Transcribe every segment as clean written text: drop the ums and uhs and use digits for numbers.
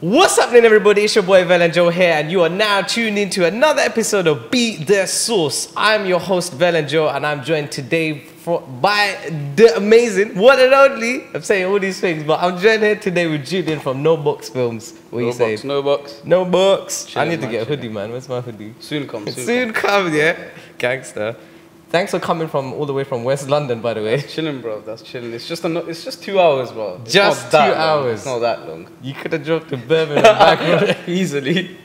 What's happening, everybody? It's your boy Velan here, and you are now tuned into another episode of Beat the Source. I'm your host Velan, and I'm joined today by the amazing one and only. I'm saying all these things, but I'm joined here today with Julian from No Box Films. What are you saying? No box. No box. Chilling, I need to get a hoodie, chilling. man. Where's my hoodie? Soon come. Soon come, yeah. Gangster. Thanks for coming from all the way from West London, by the way. That's chilling, bro. That's chilling. It's just 2 hours, bro. It's Just not that 2 long. hours. It's not that long. You could have dropped to Birmingham back, bro. Easily.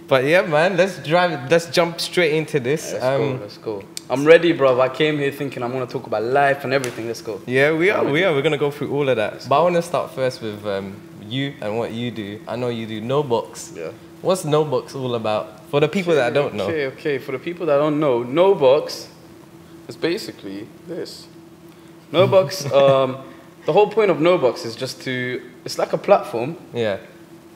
But yeah, man, let's jump straight into this. Let's go. I'm ready, bro. I came here thinking I'm gonna talk about life and everything. Let's go. Yeah, we are. We're gonna go through all of that. But I want to start first with you and what you do. I know you do No Box. Yeah. What's No Box all about? For the people that don't know. Okay. For the people that don't know, No Box is basically this. No Box. The whole point of No Box is just it's like a platform. Yeah.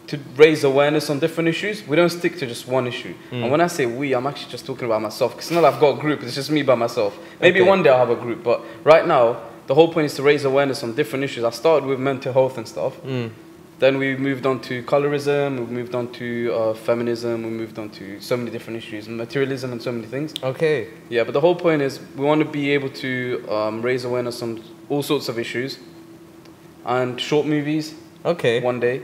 To raise awareness on different issues. We don't stick to just one issue. And when I say we, I'm actually just talking about myself. Because it's not like I've got a group, it's just me by myself. Maybe one day I'll have a group, but right now, the whole point is to raise awareness on different issues. I started with mental health and stuff. Then we moved on to colorism, we moved on to feminism, we moved on to so many different issues, materialism and so many things. Okay. Yeah, but the whole point is we want to be able to raise awareness on all sorts of issues. And short movies, Okay. one day.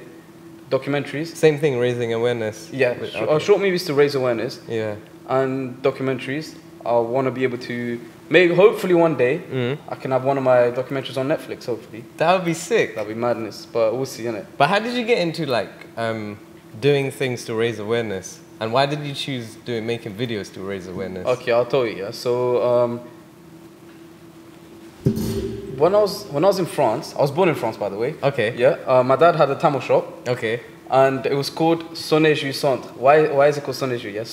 Documentaries. Same thing, raising awareness. Yeah, short movies to raise awareness. Yeah. And documentaries. I want to be able to, maybe, hopefully one day, I can have one of my documentaries on Netflix, hopefully. That would be sick. That'd be madness, but we'll see, innit? But how did you get into doing things to raise awareness? And why did you choose making videos to raise awareness? Okay, I'll tell you, yeah. So, when I was in France, I was born in France, by the way. Okay. Yeah. My dad had a Tamil shop. Okay. And it was called Sonne Jouissante. Why is it called Sonne Jou? Yeah.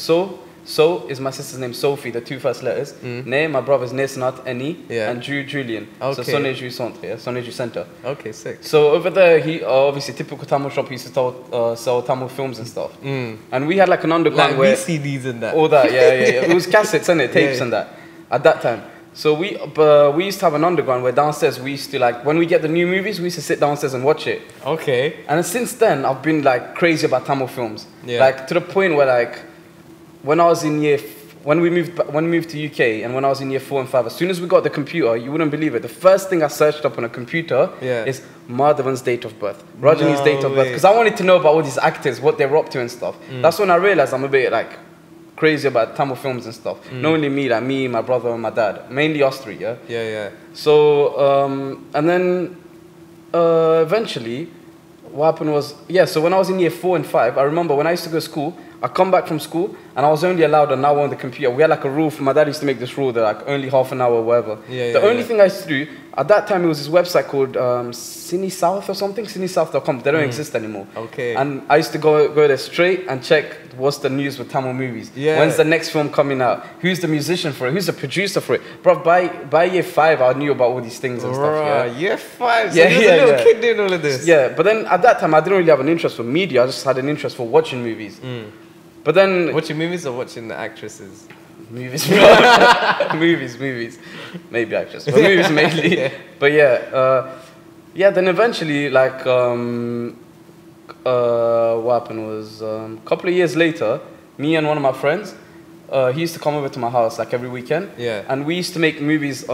So is my sister's name, Sophie, the 2 first letters. Ne, my brother's Nesnat, Eni, and Julian. Okay. So Sonne Jouissante, yeah, Sonne Jouissante. Okay, sick. So over there, he obviously typical Tamil shop. He used to sell Tamil films and stuff. And we had like an underground Like where VCDs and that. all that, yeah. It was cassettes, and tapes and that at that time. So we used to have an underground where downstairs we used to when we get the new movies, we used to sit downstairs and watch it. Okay. And since then, I've been crazy about Tamil films. Yeah. Like to the point where when I was in when we moved to UK and when I was in year 4 and 5, as soon as we got the computer, you wouldn't believe it. The first thing I searched up on a computer is Madhavan's date of birth, Rajini's date of birth, because I wanted to know about all these actors, what they were up to and stuff. That's when I realized I'm a bit crazy about Tamil films and stuff. Not only me, my brother and my dad, mainly us three, yeah? Yeah. So, and then eventually, what happened was, so when I was in year 4 and 5, I remember when I used to go to school, I come back from school and I was only allowed an hour on the computer. We had a rule, my dad used to make this rule that only half an hour or whatever. The only thing I used to do, at that time it was this website called Cine South or something, cinesouth.com. They don't exist anymore. Okay. And I used to go there straight and check what's the news with Tamil movies. Yeah. When's the next film coming out? Who's the musician for it? Who's the producer for it? Bro, by year 5, I knew about all these things and stuff. Yeah. Year 5? So you was a little kid doing all of this? Yeah, but then at that time, I didn't really have an interest for media. I just had an interest for watching movies. But then... Watching movies or watching the actresses? Movies, bro. movies. Maybe actresses, but movies mainly. But then eventually, what happened was, a couple of years later, me and one of my friends, he used to come over to my house every weekend. Yeah. And we used to make movies,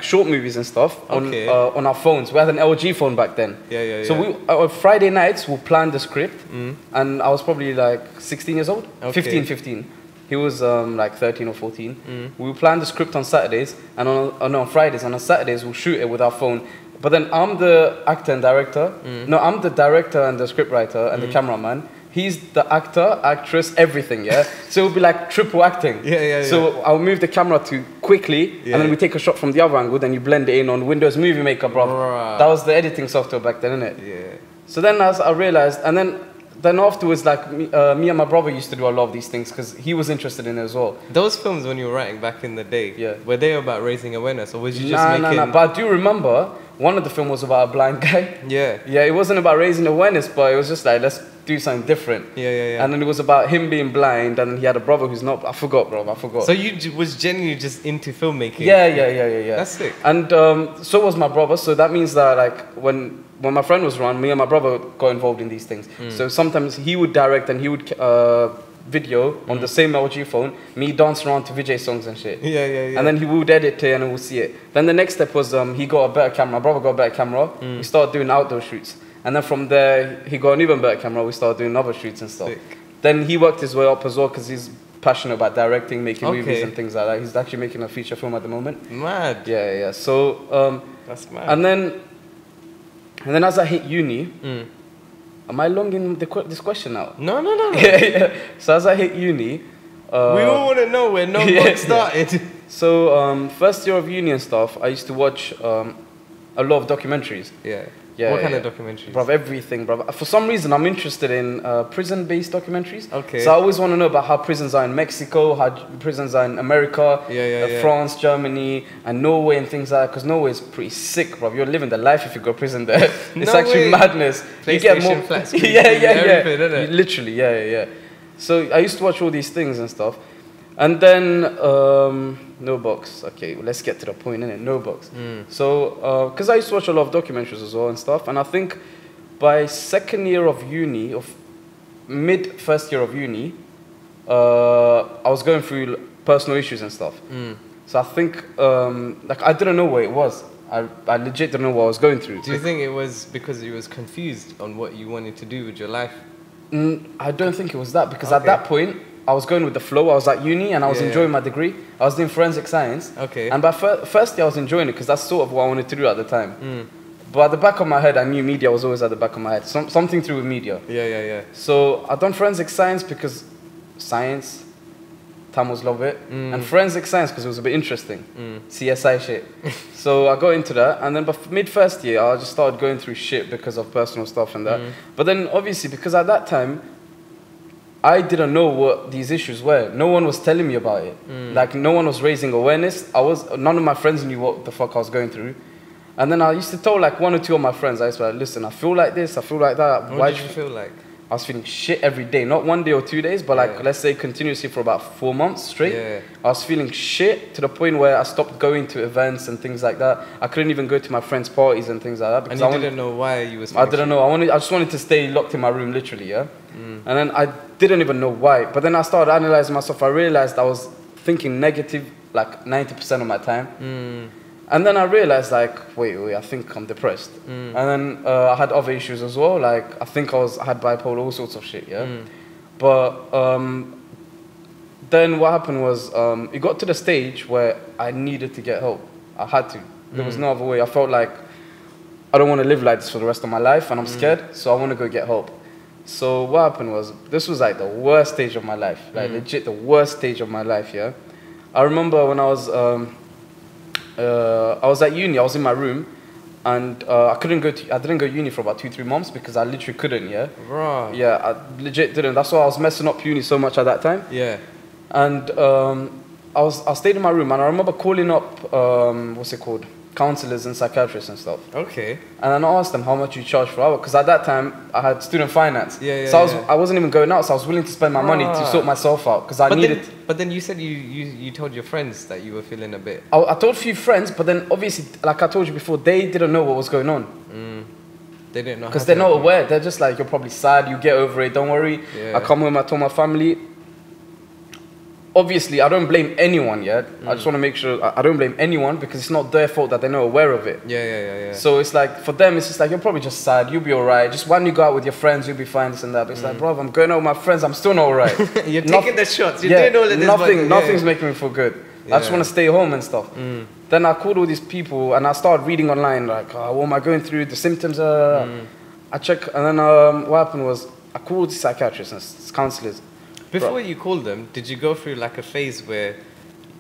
short movies and stuff on our phones. We had an LG phone back then. Yeah. So we Friday nights we'll plan the script, and I was probably 16 years old, 15. He was 13 or 14. We would plan the script on Saturdays and on Fridays, and on Saturdays we'll shoot it with our phone. But then I'm the actor and director. No, I'm the director and the scriptwriter and the cameraman. He's the actor, actress, everything, yeah? So it would be triple acting. So I'll move the camera to quickly, and then we take a shot from the other angle, then you blend it in on Windows Movie Maker, bro. That was the editing software back then, innit? Yeah. So then as I realized, and then afterwards, me and my brother used to do a lot of these things, because he was interested in it as well. Those films when you were writing back in the day, were they about raising awareness, or was you just making... No. But I do remember, one of the films was about a blind guy. Yeah, it wasn't about raising awareness, but it was just let's do something different. Yeah. And then it was about him being blind, and he had a brother who's not. I forgot, bro. I forgot. So you was genuinely just into filmmaking. Yeah. That's sick. And so was my brother. So that means that like when my friend was around, me and my brother got involved in these things. So sometimes he would direct and he would video on the same LG phone, me dancing around to Vijay songs and shit. Yeah. And then he would edit it and we'll see it. Then the next step was he got a better camera. My brother got a better camera. We started doing outdoor shoots. And then from there, he got an even better camera. We started doing other shoots and stuff. Sick. Then he worked his way up as well because he's passionate about directing, making movies and things like that. He's actually making a feature film at the moment. Mad. Yeah. So that's mad. And then as I hit uni, am I long in this question now? No. Yeah. So as I hit uni, we all want to know where Notebook started. So first year of uni and stuff, I used to watch a lot of documentaries. Yeah. What kind of documentaries? Bro, everything, bro. For some reason, I'm interested in prison-based documentaries. Okay. So I always want to know about how prisons are in Mexico, how prisons are in America, France, Germany, and Norway and things like that. Because Norway is pretty sick, bro. You're living the life if you go to prison there. It's actually madness. You get more flat screen. Yeah. Literally, yeah. So I used to watch all these things and stuff. And then, no box. Okay, well, let's get to the point, innit? No box. So, because I used to watch a lot of documentaries as well and stuff, and I think by second year of uni, first year of uni, I was going through personal issues and stuff. So I think, like, I didn't know where it was. I legit didn't know what I was going through. Do you think it was because you was confused on what you wanted to do with your life? I don't think it was that, because at that point, I was going with the flow. I was at uni and I was enjoying my degree. I was doing forensic science. Okay. And by first year I was enjoying it because that's sort of what I wanted to do at the time. But at the back of my head, I knew media was always at the back of my head. Something to do with media. Yeah. So I done forensic science because science, Tamils love it. And forensic science because it was a bit interesting. CSI shit. So I got into that. And then by mid first year, I just started going through shit because of personal stuff and that. But then obviously because at that time, I didn't know what these issues were. No one was telling me about it. Like, no one was raising awareness. None of my friends knew what the fuck I was going through. And then I used to tell, like, one or two of my friends, I used to be like, listen, I feel like this, I feel like that. What did you feel like? I was feeling shit every day. Not 1 day or 2 days, but, like, let's say continuously for about 4 months straight. I was feeling shit to the point where I stopped going to events and things like that. I couldn't even go to my friends' parties and things like that. Because and you didn't know why you was feeling I didn't know. I just wanted to stay locked in my room, literally, And then I didn't even know why. But then I started analyzing myself. I realized I was thinking negative like 90% of my time. And then I realized, like, wait, I think I'm depressed. And then I had other issues as well. Like, I think I had bipolar, all sorts of shit, But then what happened was, it got to the stage where I needed to get help. I had to. There was no other way. I felt like I don't want to live like this for the rest of my life, and I'm scared, so I want to go get help. So what happened was, this was like the worst stage of my life. Like, legit the worst stage of my life, I remember when I was at uni, I was in my room, and I didn't go to uni for about 2-3 months because I literally couldn't, Right. Yeah, I legit didn't. That's why I was messing up uni so much at that time. Yeah. And I stayed in my room, and I remember calling up, counselors and psychiatrists and stuff. Okay. And then I asked them how much you charge per hour, because at that time I had student finance. So I wasn't even going out, so I was willing to spend my money to sort myself out because I needed. But then you said you told your friends that you were feeling a bit. I told a few friends, but then obviously, like I told you before, they didn't know what was going on. They didn't know because they're not aware. They're just like, you're probably sad. You get over it. Don't worry. I come home. I told my family. Obviously, I don't blame anyone yet. I just want to make sure I don't blame anyone because it's not their fault that they're not aware of it. Yeah. So it's like, for them, it's just like, you're probably just sad. You'll be all right. Just when you go out with your friends, you'll be fine, this and that. But it's like, bro, I'm going out with my friends. I'm still not all right. You're taking the shots. You're doing all of this. Nothing's making me feel good. I just want to stay home and stuff. Then I called all these people and I started reading online, like, what am I going through? The symptoms are... I check, and then what happened was, I called psychiatrists and counselors. Before you called them, did you go through like a phase where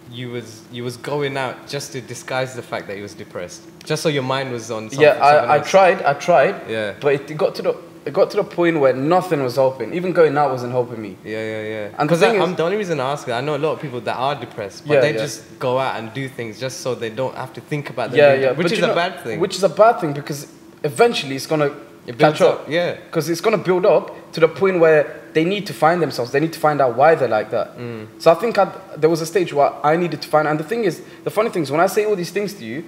you was going out just to disguise the fact that you was depressed, just so your mind was on something? I tried. Yeah. But it got to the point where nothing was helping. Even going out wasn't helping me. Yeah. And because the only reason I ask it, I know a lot of people that are depressed, but they just go out and do things just so they don't have to think about them. Which is a bad thing. Which is a bad thing because eventually it's gonna It catch builds up. up, yeah. Because it's going to build up to the point where they need to find themselves. They need to find out why they're like that. So I think there was a stage where I needed to find, and the thing is, the funny thing is, when I say all these things to you,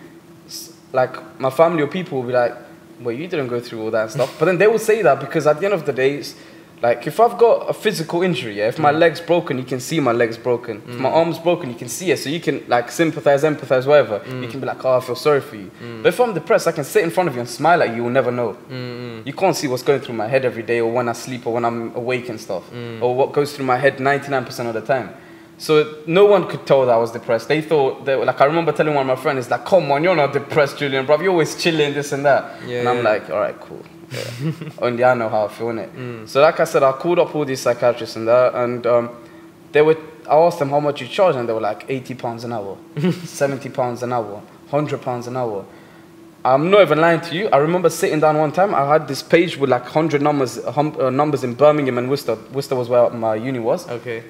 like my family or people will be like, well, you didn't go through all that stuff. But then they will say that because at the end of the day, like, if I've got a physical injury, yeah, if my leg's broken, you can see my leg's broken. If my arm's broken, you can see it. So you can, like, sympathize, empathize, whatever. You can be like, oh, I feel sorry for you. But if I'm depressed, I can sit in front of you and smile at you. You'll never know. You can't see what's going through my head every day, or when I sleep, or when I'm awake and stuff. Or what goes through my head 99% of the time. So no one could tell that I was depressed. They thought, like, I remember telling one of my friends, like, come on, you're not depressed, Julian, bro. You're always chilling, this and that. And I'm like, all right, cool. Yeah. Only I know how I feel, innit? So like I said, I called up all these psychiatrists and that, and I asked them how much you charge, and they were like £80 an hour, £70 an hour, £100 an hour. I'm not even lying to you. I remember sitting down one time, I had this page with like 100 numbers in Birmingham and Worcester. Worcester was where my uni was. Okay.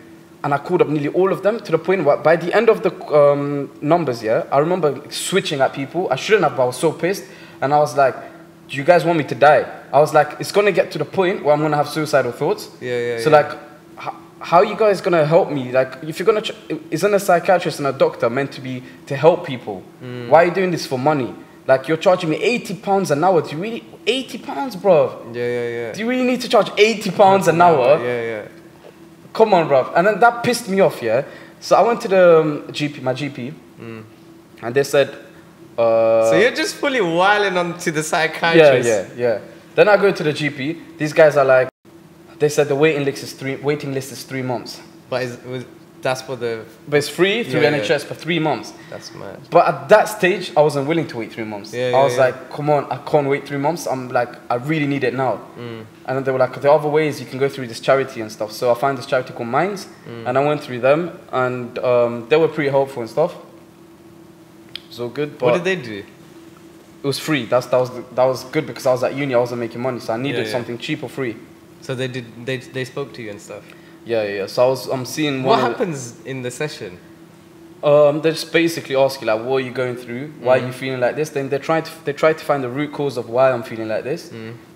And I called up nearly all of them, to the point where by the end of the numbers, yeah, I remember switching at people. I shouldn't have, but I was so pissed. And I was like, do you guys want me to die? I was like, it's going to get to the point where I'm going to have suicidal thoughts. So like, how are you guys going to help me? Like, if you're going to, isn't a psychiatrist and a doctor meant to be to help people? Why are you doing this for money? Like, you're charging me £80 an hour. Do you really, £80, bro? Do you really need to charge £80 an hour? Come on, bro. And then that pissed me off, yeah? So I went to the GP, my GP, and they said, so you're just fully wilding onto the psychiatrist. Yeah. Then I go to the GP. These guys are like, they said the waiting list is 3 months. But that's for the... But it's free through NHS for 3 months. That's mad. But at that stage, I wasn't willing to wait 3 months. I was like, come on, I can't wait 3 months. I'm like, I really need it now. And then they were like, there are other ways you can go through this charity and stuff. So I found this charity called Minds, and I went through them, and they were pretty helpful and stuff. So good. But what did they do? It was free. That was good because I was at uni. I wasn't making money, so I needed something cheap or free. So they spoke to you and stuff. So I'm seeing what happens in the session. They just basically ask you, like, what are you going through? Why are you feeling like this? Then they try to find the root cause of why I'm feeling like this.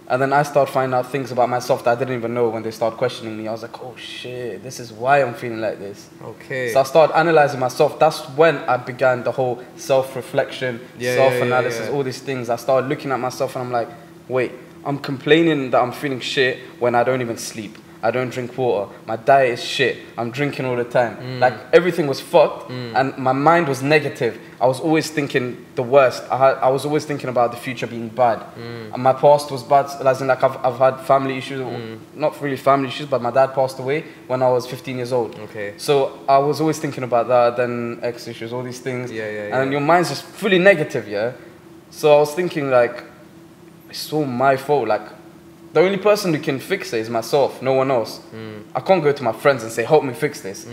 And then I start finding out things about myself that I didn't even know when they start questioning me. I was like, oh shit, this is why I'm feeling like this. Okay. So I started analyzing myself. That's when I began the whole self-reflection, self-analysis, all these things. I started looking at myself and I'm like, wait, I'm complaining that I'm feeling shit when I don't even sleep. I don't drink water. My diet is shit. I'm drinking all the time. Like, everything was fucked, and my mind was negative. I was always thinking the worst. I was always thinking about the future being bad. And my past was bad, as in, like, I've had family issues, not really family issues, but my dad passed away when I was 15 years old. So I was always thinking about that, then ex issues, all these things. And your mind's just fully negative, yeah? So I was thinking, like, it's all my fault, like, the only person who can fix it is myself, no one else. I can't go to my friends and say, help me fix this.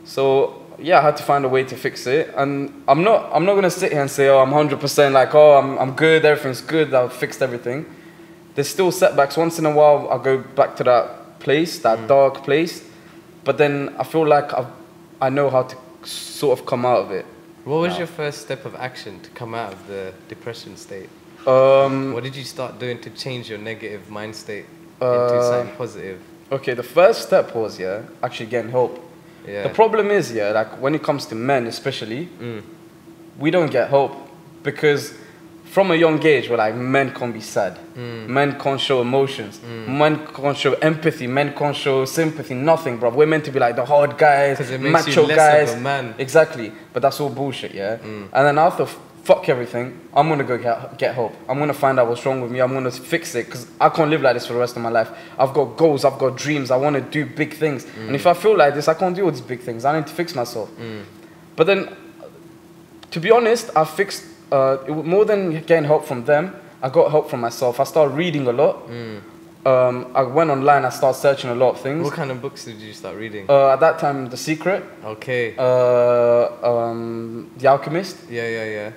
So, yeah, I had to find a way to fix it. And I'm not going to sit here and say, oh, I'm 100% like, oh, I'm good, everything's good, I've fixed everything. There's still setbacks. Once in a while, I go back to that place, that dark place. But then I feel like I know how to sort of come out of it. What was your first step of action to come out of the depression state? What did you start doing to change your negative mind state into something positive? Okay, the first step was, actually getting help. The problem is, like, when it comes to men especially, we don't get help because from a young age, we're like, men can't be sad. Men can't show emotions. Men can't show empathy. Men can't show sympathy. Nothing, bro. We're meant to be like the hard guys, it makes macho you less guys. of a man. Exactly. But that's all bullshit, And then after fuck everything, I'm going to go get help. I'm going to find out what's wrong with me. I'm going to fix it because I can't live like this for the rest of my life. I've got goals. I've got dreams. I want to do big things. And if I feel like this, I can't do all these big things. I need to fix myself. But then, to be honest, I fixed, more than getting help from them, I got help from myself. I started reading a lot. I went online, I started searching a lot of things. What kind of books did you start reading? At that time, The Secret. Okay. The Alchemist.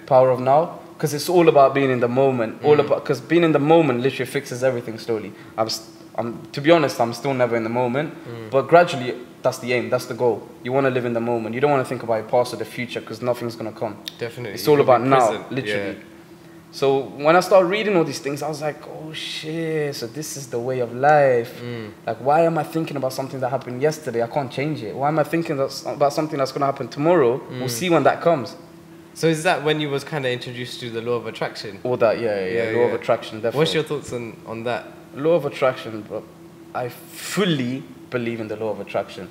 Power of Now. Because it's all about being in the moment. Because being in the moment literally fixes everything slowly. To be honest, I'm still never in the moment. But gradually, that's the aim, that's the goal. You want to live in the moment. You don't want to think about your past or the future because nothing's going to come. Definitely. It's all about now, literally. So when I started reading all these things, I was like, oh shit, so this is the way of life. Like, why am I thinking about something that happened yesterday? I can't change it. Why am I thinking about something that's going to happen tomorrow? We'll see when that comes. So is that when you was kind of introduced to the law of attraction? All that, yeah. Law of attraction, definitely. What's your thoughts on that? Law of attraction, bro. I fully believe in the law of attraction.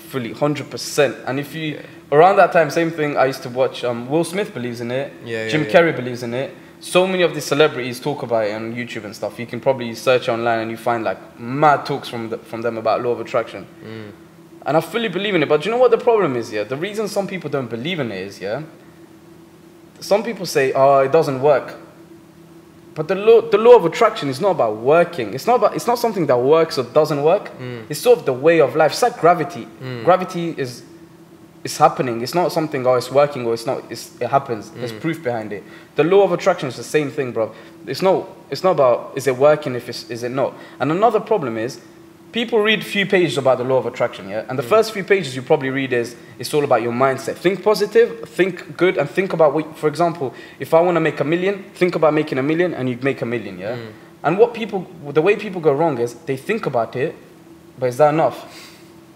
Fully, 100%. And if you, around that time, same thing, I used to watch, Will Smith believes in it, Jim Carrey believes in it. So many of these celebrities talk about it on YouTube and stuff. You can probably search online and you find like mad talks from them about law of attraction. And I fully believe in it. But do you know what the problem is, yeah? The reason some people don't believe in it is, yeah? Some people say, oh, it doesn't work. But the law of attraction is not about working. It's not something that works or doesn't work. It's sort of the way of life. It's like gravity. Gravity is happening. It's not something, oh, it's working or it's not. It happens. There's proof behind it. The law of attraction is the same thing, bro. It's not about is it working, is it not. And another problem is, people read a few pages about the law of attraction, yeah? And the first few pages you probably read it's all about your mindset. Think positive, think good, and think about what, for example, if I want to make $1 million, think about making $1 million and you make $1 million, yeah? And the way people go wrong is they think about it, but is that enough?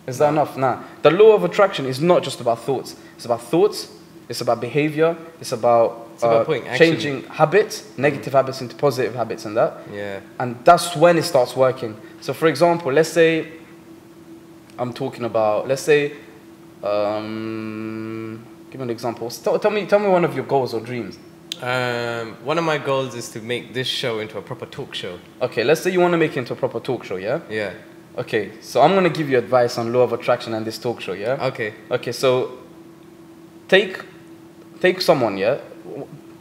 Is that enough? Nah. The law of attraction is not just about thoughts. It's about thoughts, it's about behavior, it's about changing habits, negative habits into positive habits and that. Yeah. And that's when it starts working. So for example, let's say, give me an example. Tell me one of your goals or dreams. One of my goals is to make this show into a proper talk show. Okay, let's say you want to make it into a proper talk show, yeah? Yeah. Okay, so I'm going to give you advice on law of attraction and this talk show, yeah? Okay. Okay, so take someone, yeah?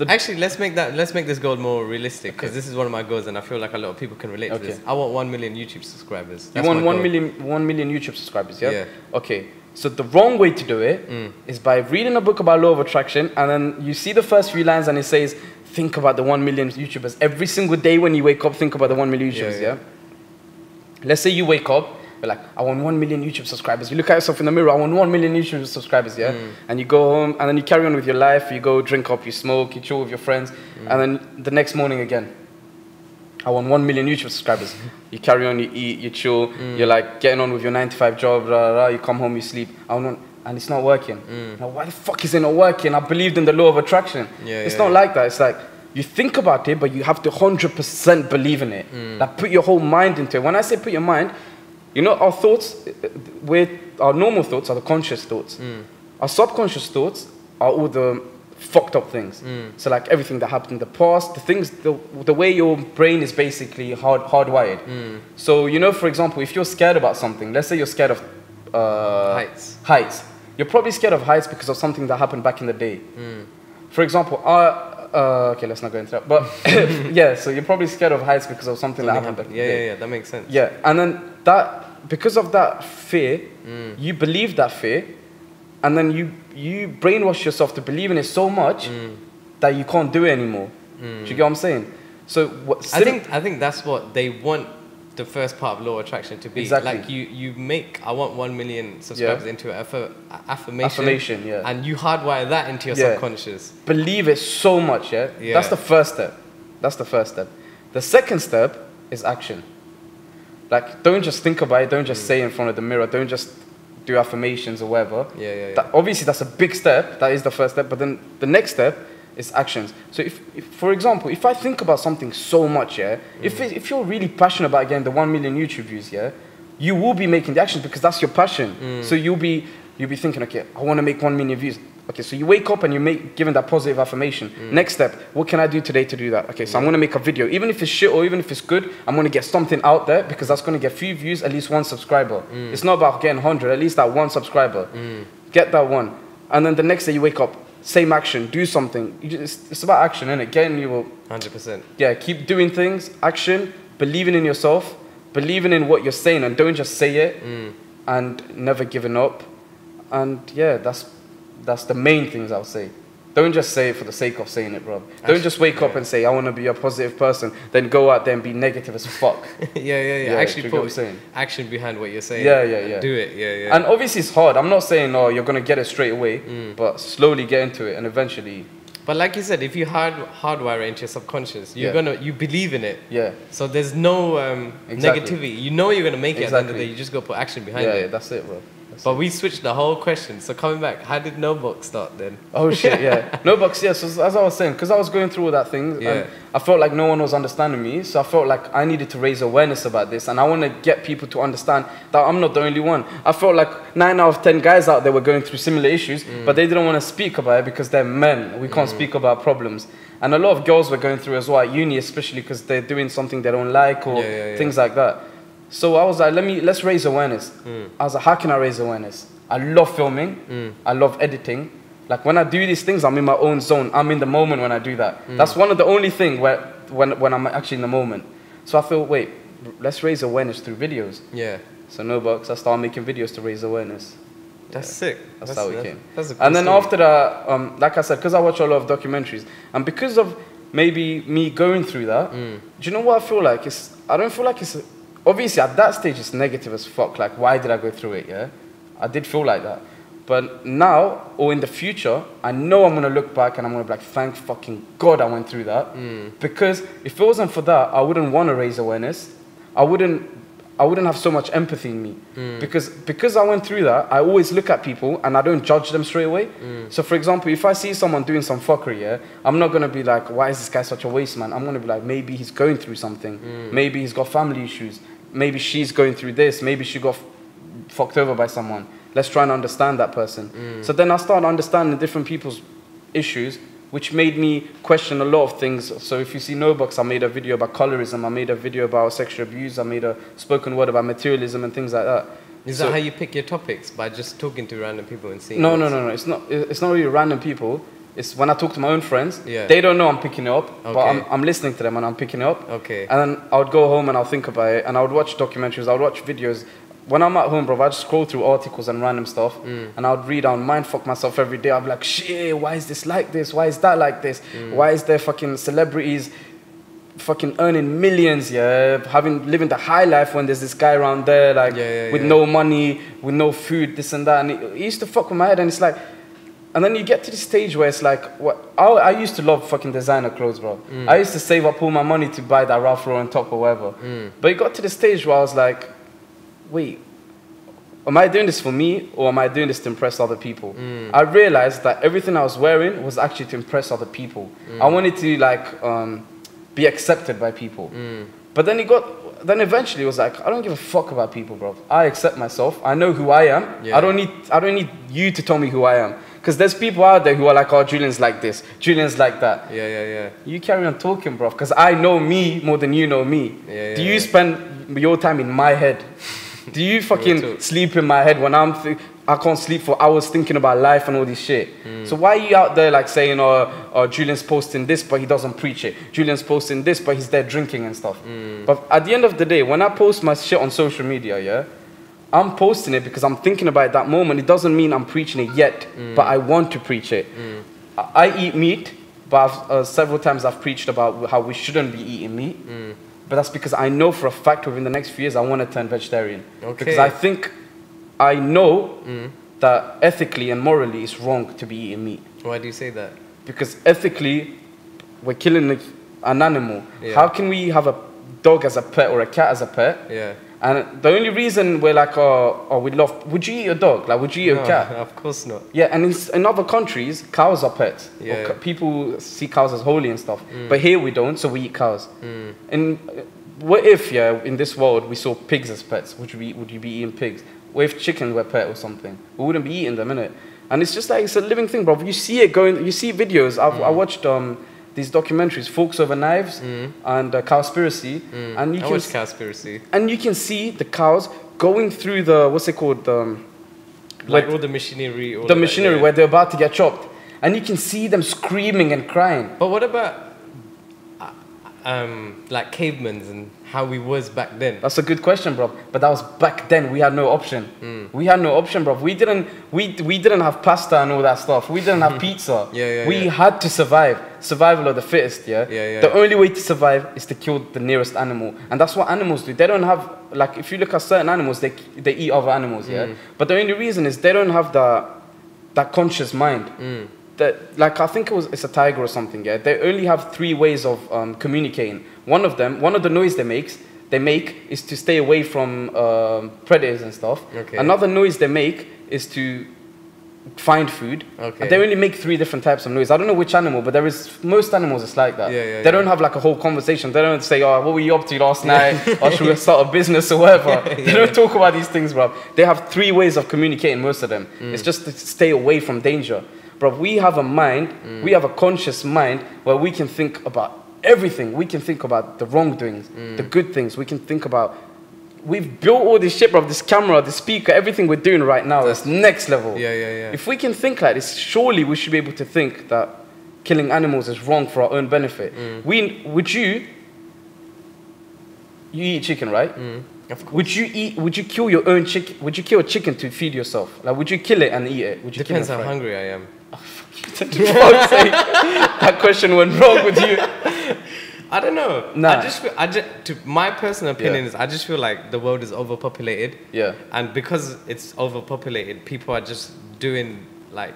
Actually, let's make this goal more realistic, because this is one of my goals and I feel like a lot of people can relate to this. I want 1 million YouTube subscribers. You want 1 million YouTube subscribers, yeah? Yeah. Okay, so the wrong way to do it is by reading a book about law of attraction, and then you see the first few lines and it says, think about the 1 million YouTubers. Every single day when you wake up, think about the 1 million YouTubers, yeah? Let's say you wake up, you're like, I want 1 million YouTube subscribers. You look at yourself in the mirror, I want 1 million YouTube subscribers, yeah? And you go home, and then you carry on with your life. You go drink up, you smoke, you chill with your friends. And then the next morning again, I want 1 million YouTube subscribers. You carry on, you eat, you chill. You're like getting on with your 9-to-5 job, blah, blah, blah. You come home, you sleep. And it's not working. Now, why the fuck is it not working? I believed in the law of attraction. It's not like that. It's like, you think about it, but you have to 100% believe in it. Like, put your whole mind into it. When I say put your mind, you know, our thoughts, our normal thoughts are the conscious thoughts. Our subconscious thoughts are all the fucked up things. So like everything that happened in the past, the way your brain is basically hardwired. So, you know, for example, if you're scared about something, let's say you're scared of heights. You're probably scared of heights because of something that happened back in the day. For example, okay, let's not go into that. But yeah, so you're probably scared of heights because of something that happened back in the day. Yeah, that makes sense. Yeah, and then because of that fear, you believe that fear, and then you brainwash yourself to believe in it so much that you can't do it anymore. Do you get what I'm saying? So I think that's what they want the first part of law of attraction to be. Exactly. Like you make, I want 1 million subscribers into an affirmation. Affirmation, yeah. And you hardwire that into your subconscious. Believe it so much, yeah? That's the first step. The second step is action. Like, don't just think about it, don't just say in front of the mirror, don't just do affirmations or whatever. Obviously, that's a big step, that is the first step, but then the next step is actions. So if for example, if I think about something so much, yeah, if you're really passionate about getting the 1 million YouTube views, yeah, you will be making the actions because that's your passion. So you'll be thinking, okay, I want to make 1 million views. Okay, so you wake up and you given that positive affirmation. Next step, what can I do today to do that? Okay, so I'm going to make a video. Even if it's shit or even if it's good, I'm going to get something out there because that's going to get few views, at least 1 subscriber. It's not about getting 100, at least that 1 subscriber. Get that 1. And then the next day you wake up, same action, do something. It's about action, isn't it? Again, you will... 100%. Yeah, keep doing things, action, believing in yourself, believing in what you're saying, and don't just say it, and never giving up. And yeah, that's the main things I'll say. Don't just say it for the sake of saying it, bro. Don't just wake up and say, I want to be a positive person, then go out there and be negative as fuck. Actually put action behind what you're saying. Do it, And obviously it's hard. I'm not saying, oh, you're going to get it straight away, but slowly get into it and eventually... But like you said, if you hardwire it into your subconscious, you believe in it. Yeah. So there's no negativity. You know you're gonna make it at the end of the day. You just go put action behind it. Yeah, that's it, bro. But we switched the whole question. So coming back, how did No Box start then? Oh shit, yeah. No Box, yeah. So as I was saying, because I was going through all that thing, and I felt like no one was understanding me. So I felt like I needed to raise awareness about this, and I want to get people to understand that I'm not the only one. I felt like 9 out of 10 guys out there were going through similar issues, but they didn't want to speak about it because they're men. We can't speak about problems. And a lot of girls were going through as well at uni, especially because they're doing something they don't like or things like that. So I was like, let's raise awareness. I was like, how can I raise awareness? I love filming. I love editing. Like when I do these things, I'm in my own zone. I'm in the moment when I do that. That's one of the only things when I'm actually in the moment. So I thought, wait, let's raise awareness through videos. Yeah. So No Box, I started making videos to raise awareness. That's sick. That's how we came. That's a cool and then story. after that, like I said, because I watch a lot of documentaries, and because of maybe me going through that, do you know what I feel like? I don't feel like it's... Obviously, at that stage, it's negative as fuck. Like, why did I go through it, yeah? I did feel like that. But now, or in the future, I know I'm going to look back and I'm going to be like, thank fucking God I went through that. Because if it wasn't for that, I wouldn't want to raise awareness. I wouldn't have so much empathy in me. Because I went through that, I always look at people and I don't judge them straight away. So for example, if I see someone doing some fuckery, yeah, I'm not going to be like, why is this guy such a waste man? I'm going to be like, maybe he's going through something. Maybe he's got family issues. Maybe she's going through this. Maybe she got fucked over by someone. Let's try and understand that person. So then I started understanding different people's issues, which made me question a lot of things. So if you see No Box, I made a video about colorism. I made a video about sexual abuse. I made a spoken word about materialism and things like that. Is that how you pick your topics? By just talking to random people and seeing? No. It's not really random people. It's when I talk to my own friends, they don't know I'm picking it up, but I'm listening to them and I'm picking it up. Okay. And then I would go home and I'll think about it, and I would watch documentaries, I would watch videos. When I'm at home, bro, I just scroll through articles and random stuff, and I would read and mindfuck myself every day. I'd be like, shit, why is this like this? Why is that like this? Why is there fucking celebrities fucking earning millions, living the high life when there's this guy around there, like, with no money, with no food, this and that. And it used to fuck with my head, and it's like, and then you get to the stage where it's like, I used to love fucking designer clothes, bro. I used to save up all my money to buy that Ralph Lauren top or whatever. But it got to the stage where I was like, wait, am I doing this for me or am I doing this to impress other people? I realized that everything I was wearing was actually to impress other people. I wanted to like be accepted by people. But then then eventually it was like, I don't give a fuck about people, bro. I accept myself. I know who I am. I don't need you to tell me who I am. Because there's people out there who are like, oh, Julian's like this, Julian's like that. You carry on talking, bro, because I know me more than you know me. Do you spend your time in my head? Do you fucking sleep in my head when I can't sleep for hours thinking about life and all this shit? So why are you out there like saying, oh, Julian's posting this, but he doesn't preach it. Julian's posting this, but he's there drinking and stuff. But at the end of the day, when I post my shit on social media, I'm posting it because I'm thinking about it that moment. It doesn't mean I'm preaching it yet, but I want to preach it. I eat meat, but several times I've preached about how we shouldn't be eating meat. But that's because I know for a fact within the next few years I want to turn vegetarian. Because I know that ethically and morally it's wrong to be eating meat. Why do you say that? Because ethically we're killing an animal. How can we have a dog as a pet or a cat as a pet? And the only reason we're like, would you eat a dog? Like, would you eat a cat? Of course not. And in other countries, cows are pets. People see cows as holy and stuff. But here we don't, so we eat cows. And what if, in this world, we saw pigs as pets? Would you be eating pigs? What if chickens were pet or something? We wouldn't be eating them, innit? And it's just like, it's a living thing, bro. You see it going, you see videos. I watched these documentaries, Forks Over Knives and Cowspiracy. And you watched Cowspiracy. And you can see the cows going through the, what's it called? Like all the machinery. The machinery where they're about to get chopped. And you can see them screaming and crying. But what about like cavemen and how we was back then? That's a good question, bro. But that was back then. We had no option. We had no option, bro. We didn't have pasta and all that stuff. We didn't have pizza. We had to survive. Survival of the fittest. The only way to survive is to kill the nearest animal, and that's what animals do. They don't have, like, if you look at certain animals, they eat other animals. But the only reason is they don't have that conscious mind. that, like, I think it's a tiger or something, yeah? They only have 3 ways of communicating. One of the noise they make is to stay away from predators and stuff. Okay. Another noise they make is to find food. Okay. And they only make 3 different types of noise. I don't know which animal, but most animals it's like that. Yeah, they don't have like a whole conversation. They don't say, oh, what were you up to last night? Or should we start a business or whatever? They don't talk about these things, bro. They have 3 ways of communicating, most of them. It's just to stay away from danger. Bro, we have a mind, we have a conscious mind where we can think about everything. We can think about the wrongdoings, the good things. We can think about, we've built all this shit, bro, this camera, the speaker, everything we're doing right now is next level. Yeah. If we can think like this, surely we should be able to think that killing animals is wrong for our own benefit. Would you eat chicken, right? Of course. Would you kill your own chicken? Would you kill a chicken to feed yourself? Like, would you kill it and eat it? Would you Depends kill it how hungry I am. For fuck's sake, that question went wrong with you. I don't know. Nah. My personal opinion is I just feel like the world is overpopulated. Yeah. And because it's overpopulated, people are just doing like,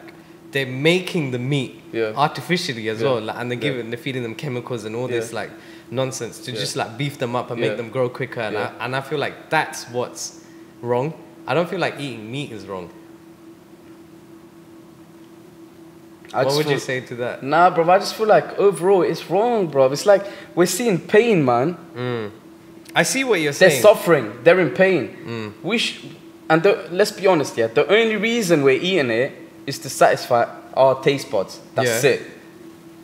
they're making the meat artificially as well, like, and they're feeding them chemicals and all this like nonsense to just like beef them up and make them grow quicker. And I feel like that's what's wrong. I don't feel like eating meat is wrong. What would you say to that? Nah, bro, I just feel like overall it's wrong, bro. It's like we're seeing pain, man. I see what you're saying. They're suffering. They're in pain. Let's be honest, yeah. The only reason we're eating it is to satisfy our taste buds. That's it.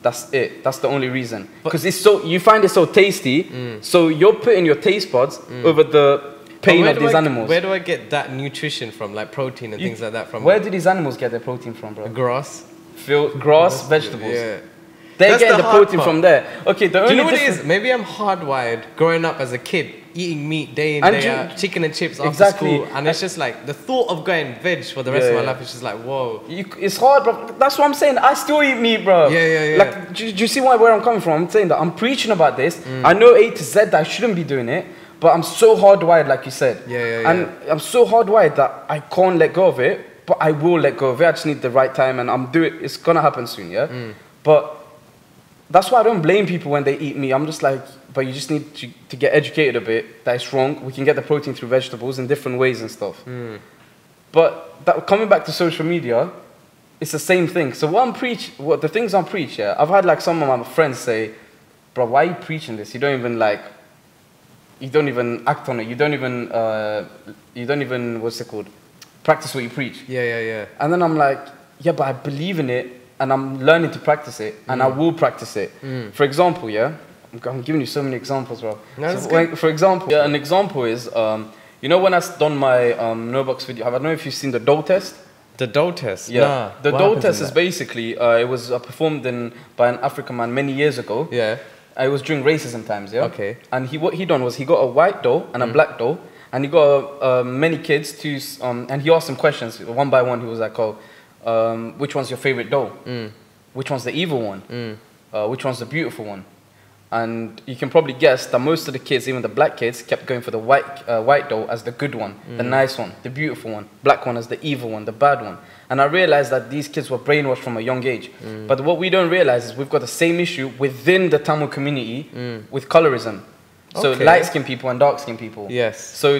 That's it. That's the only reason. Because you find it so tasty, so you're putting your taste buds over the pain of these animals. Where do I get that nutrition from, like protein and things like that from? Where do these animals get their protein from, bro? Grass. Grass, vegetables. Yeah. They're getting the protein from there. Okay, do you know what it is? Maybe I'm hardwired growing up as a kid, eating meat day in, day out, chicken and chips after school. And it's just like, the thought of going veg for the rest of my life is just like, whoa. It's hard, bro. That's what I'm saying. I still eat meat, bro. Yeah. Like, do you see where I'm coming from? I'm saying that I'm preaching about this. I know A to Z that I shouldn't be doing it, but I'm so hardwired, like you said. And I'm so hardwired that I can't let go of it. But I will let go of it. I just need the right time, and it's gonna happen soon, yeah. But that's why I don't blame people when they eat meat. I'm just like, but you just need to get educated a bit. That it's wrong. We can get the protein through vegetables in different ways and stuff. But coming back to social media, it's the same thing. So the things I'm preaching, yeah. I've had like some of my friends say, "Bro, why are you preaching this? You don't even act on it. You don't even what's it called? Practice what you preach." Yeah. And then I'm like, yeah, but I believe in it and I'm learning to practice it and I will practice it. For example, yeah, I'm giving you so many examples, bro. No, for example, an example is, you know when I done my no-box video, I don't know if you've seen the dough test. The dough test? Yeah. Nah. The dough test is basically, it was performed by an African man many years ago. Yeah. It was during racism times, yeah? Okay. And what he done was he got a white dough and a black dough. And he got many kids to, and he asked them questions one by one. He was like, which one's your favorite dough? Which one's the evil one? Which one's the beautiful one? And you can probably guess that most of the kids, even the black kids, kept going for the white dough as the good one, the nice one, the beautiful one. Black one as the evil one, the bad one. And I realized that these kids were brainwashed from a young age. But what we don't realize is we've got the same issue within the Tamil community with colorism. So light-skinned people and dark-skinned people. Yes. So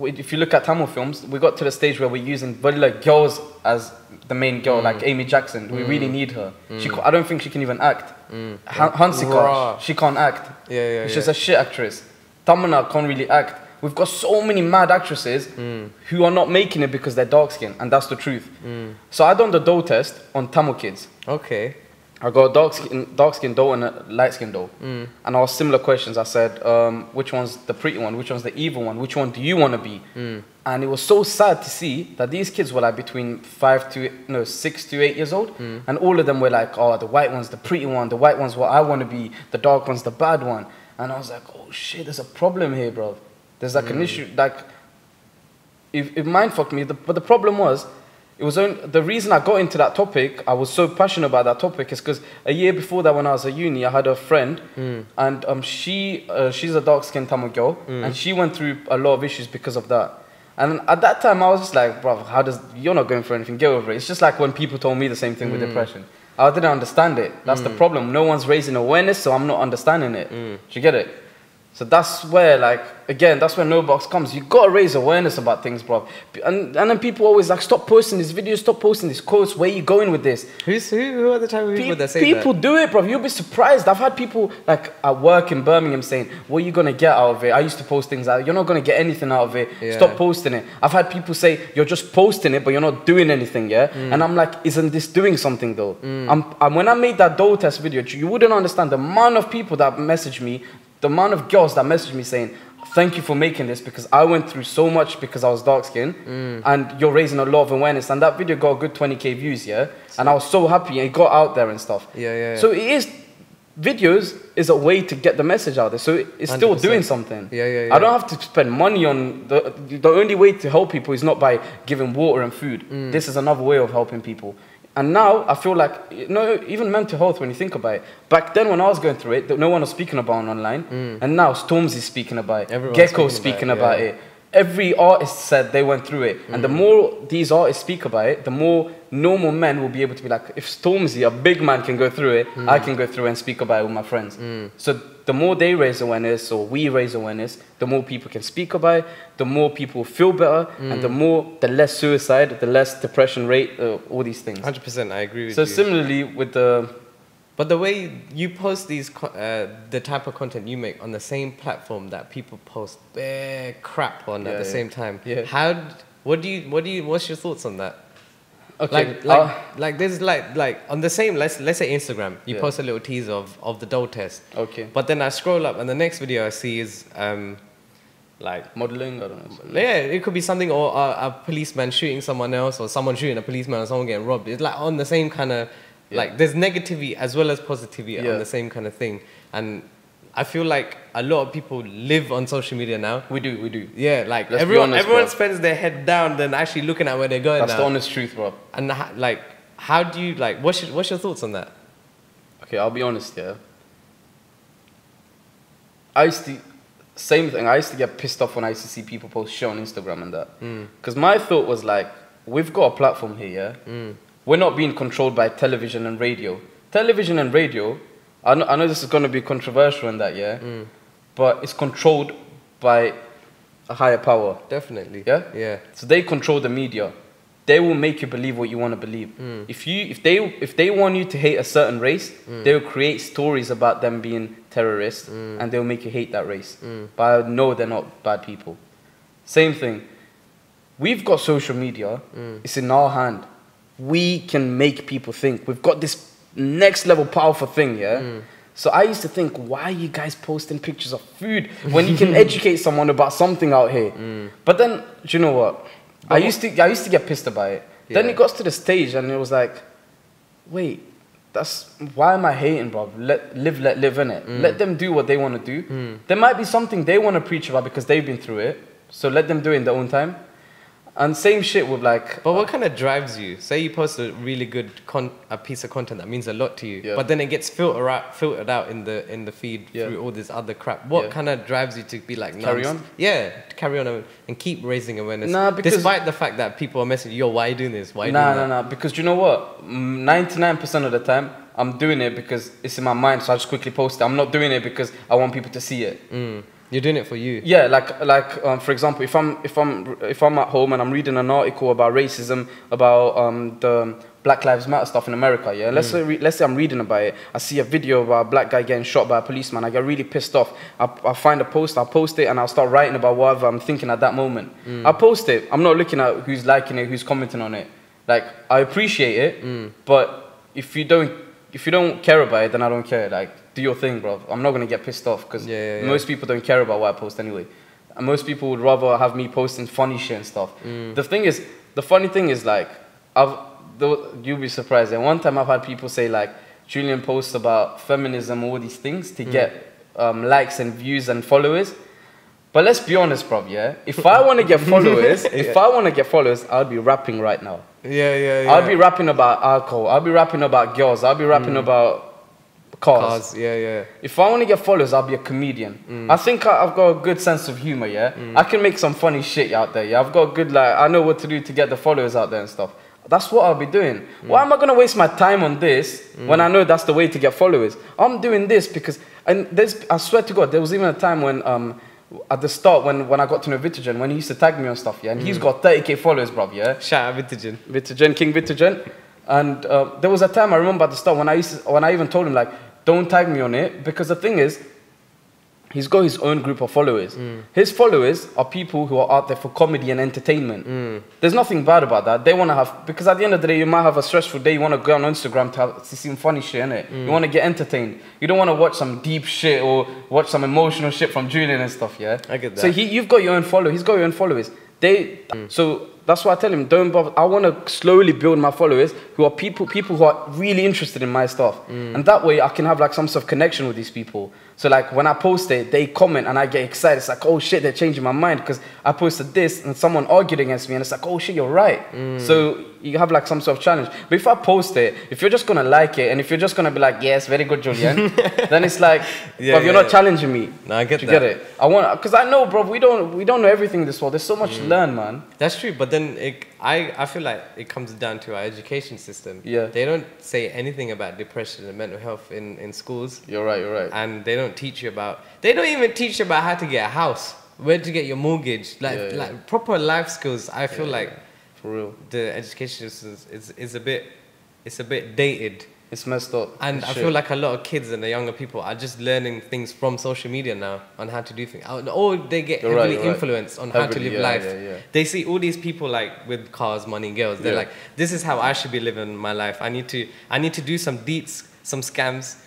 if you look at Tamil films, we got to the stage where we're using very like girls as the main girl, like Amy Jackson. We really need her. I don't think she can even act. Hansika, she can't act. Yeah. She's a shit actress. Tamana can't really act. We've got so many mad actresses who are not making it because they're dark-skinned, and that's the truth. So I done the dough test on Tamil kids. Okay. I got a dark skin dough and a light skin dough. And I asked similar questions. I said, which one's the pretty one? Which one's the evil one? Which one do you want to be? And it was so sad to see that these kids were like between 6 to 8 years old. And all of them were like, oh, the white one's the pretty one. The white one's what I want to be. The dark one's the bad one. And I was like, oh shit, there's a problem here, bro. There's like an issue. Like, it mind fucked me. But the problem was, the reason I got into that topic, I was so passionate about that topic, is because a year before that, when I was at uni, I had a friend, and she's a dark-skinned Tamil girl, and she went through a lot of issues because of that. And at that time, I was just like, bro, you're not going for anything, get over it. It's just like when people told me the same thing with depression. I didn't understand it. That's the problem. No one's raising awareness, so I'm not understanding it. Do you get it? So that's where, like, again, that's where No Box comes. You gotta raise awareness about things, bro. And then people always like, stop posting these videos, stop posting these quotes. Where are you going with this? Who are the type of people that say that? People do it, bro. You'll be surprised. I've had people like at work in Birmingham saying, "What are you gonna get out of it?" I used to post things out. You're not gonna get anything out of it. Yeah. Stop posting it. I've had people say, "You're just posting it, but you're not doing anything." Yeah, and I'm like, "Isn't this doing something though?" When I made that dough test video, you wouldn't understand the amount of people that messaged me. The amount of girls that messaged me saying, thank you for making this because I went through so much because I was dark skinned and you're raising a lot of awareness. And that video got a good 20k views, yeah? And I was so happy and it got out there and stuff. Yeah. So videos is a way to get the message out there. So it's still 100%. doing something. Yeah. I don't have to spend money on, the only way to help people is not by giving water and food. This is another way of helping people. And now I feel like, even mental health, when you think about it, back then when I was going through it, no one was speaking about it online. And now Stormzy's speaking about it. Everyone's Gecko's speaking about it. Every artist said they went through it. And the more these artists speak about it, the more normal men will be able to be like, if Stormzy, a big man, can go through it, I can go through it and speak about it with my friends. So the more they raise awareness, or we raise awareness, the more people can speak about it, the more people feel better, and the less suicide, the less depression rate, all these things. 100%, I agree with so you. So similarly with the... But the way you post these, the type of content you make on the same platform that people post bare crap on at the same time. Yeah. What's your thoughts on that? Okay. Like there's like on the same, let's say Instagram, you post a little teaser of the dough test. Okay. But then I scroll up and the next video I see is like modeling, I don't know. Yeah, it could be something, or a policeman shooting someone else, or someone shooting a policeman, or someone getting robbed. It's like on the same kind of, like there's negativity as well as positivity on the same kind of thing. And I feel like a lot of people live on social media now. We do. Yeah, like everyone spends their head down than actually looking at where they're going. That's the honest truth, bro. And how do you what's your thoughts on that? Okay, I'll be honest, yeah. Same thing. I used to get pissed off when I used to see people post shit on Instagram and that. Because my thought was like, we've got a platform here, yeah? We're not being controlled by television and radio. Television and radio, I know this is going to be controversial in that, yeah? But it's controlled by a higher power. Definitely. Yeah? Yeah. So they control the media. They will make you believe what you want to believe. If they want you to hate a certain race, they will create stories about them being terrorists, and they'll make you hate that race. But I know they're not bad people. Same thing. We've got social media. It's in our hand. We can make people think. We've got this next level powerful thing, yeah? So I used to think, why are you guys posting pictures of food when you can educate someone about something out here? But then, do you know what? I used to get pissed about it. Then it got to the stage and it was like, wait, why am I hating, bro? Let live, innit? Let them do what they want to do. There might be something they want to preach about because they've been through it. So let them do it in their own time. And same shit with like... But what kind of drives you? Say you post a really good a piece of content that means a lot to you, but then it gets filtered out in the feed through all this other crap. What kind of drives you to be like... Carry on? Yeah, to carry on and keep raising awareness. Nah, because... Despite the fact that people are messaging, yo, why are you doing this? Why are you doing that? Nah, because you know what? 99% of the time, I'm doing it because it's in my mind, so I just quickly post it. I'm not doing it because I want people to see it. You're doing it for you. Yeah, like for example, if I'm at home and I'm reading an article about racism, about the Black Lives Matter stuff in America, yeah. Let's say I'm reading about it. I see a video about a black guy getting shot by a policeman. I get really pissed off. I find a post. I'll post it and I'll start writing about whatever I'm thinking at that moment. I post it. I'm not looking at who's liking it, who's commenting on it. Like I appreciate it, but if you don't care about it, then I don't care. Like, do your thing, bro. I'm not gonna get pissed off because most people don't care about what I post anyway. And most people would rather have me posting funny shit and stuff. The funny thing is like, you'll be surprised. And one time I've had people say like, Julian posts about feminism, all these things to get likes and views and followers. But let's be honest, bro. Yeah, if I want to get followers, I'll be rapping right now. Yeah. I'll be rapping about alcohol. I'll be rapping about girls. I'll be rapping about Cars. Yeah, yeah. If I want to get followers, I'll be a comedian. I think I've got a good sense of humor, yeah? I can make some funny shit out there, yeah? I've got a good, like, I know what to do to get the followers out there and stuff. That's what I'll be doing. Why am I going to waste my time on this when I know that's the way to get followers? I'm doing this because, and there's, I swear to God, there was even a time when, at the start, when I got to know Vitagen, when he used to tag me on stuff, yeah? And he's got 30k followers, bruv, yeah? Shout out Vitagen. Vitagen, King Vitagen. And there was a time I remember at the start when I even told him, like, don't tag me on it, because the thing is, he's got his own group of followers. His followers are people who are out there for comedy and entertainment. There's nothing bad about that. They want to have, because at the end of the day, you might have a stressful day, you want to go on Instagram to see some funny shit, innit? You want to get entertained. You don't want to watch some deep shit or watch some emotional shit from Julian and stuff, yeah? I get that. So you've got your own followers, he's got your own followers. So that's why I tell him, don't bother. I want to slowly build my followers who are people who are really interested in my stuff. And that way I can have like some sort of connection with these people. So like when I post it, they comment and I get excited. It's like, oh shit, they're changing my mind because I posted this and someone argued against me and it's like, oh shit, you're right. So you have like some sort of challenge. But if I post it, if you're just going to like it and if you're just going to be like, yes, very good, Julian, then it's like, you're not challenging me. No, I get that. You get it? I want, because I know, bro, we don't know everything in this world. There's so much to learn, man. That's true, but then I feel like it comes down to our education system. Yeah. They don't say anything about depression and mental health in schools. You're right. And they don't teach you about, they don't even teach you about how to get a house, where to get your mortgage, like proper life skills. I feel like for real, the education system is a bit dated. It's messed up. And I feel like a lot of kids and the younger people are just learning things from social media now on how to do things. Or they get heavily influenced on how to live life. They see all these people like with cars, money, girls. They're like, this is how I should be living my life. I need to do some deets, some scams,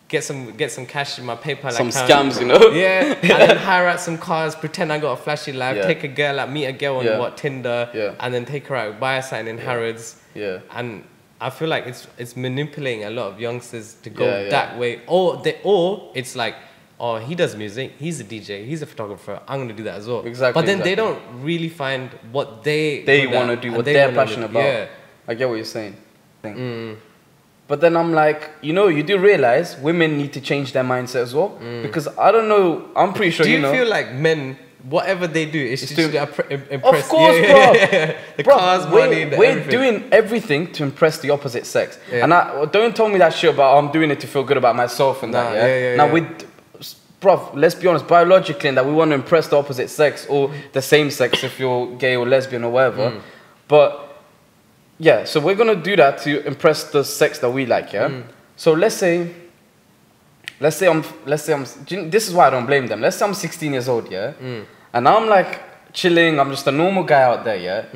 get some cash in my PayPal account. Some scams, you know? Yeah. And then hire out some cars, pretend I got a flashy life, take a girl out, meet a girl on Tinder, and then take her out, buy a sign in Harrods. Yeah. And I feel like it's manipulating a lot of youngsters to go that way, or it's like, oh, he does music, he's a DJ, he's a photographer, I'm gonna do that as well. Exactly. But then they don't really find what they want to do, what they're passionate about. Yeah. I get what you're saying. But then I'm like, you do realize women need to change their mindset as well, because I don't know, I'm pretty sure. Do you feel like men, whatever they do, it's just to impress? Of course, bro. The cars, money, we're doing everything to impress the opposite sex. And don't tell me that shit about I'm doing it to feel good about myself and that. Now, bro, let's be honest, biologically, that we want to impress the opposite sex or the same sex if you're gay or lesbian or whatever. But yeah, so we're gonna do that to impress the sex that we like. So let's say I'm. This is why I don't blame them. Let's say I'm 16 years old, and I'm like chilling. I'm just a normal guy out there,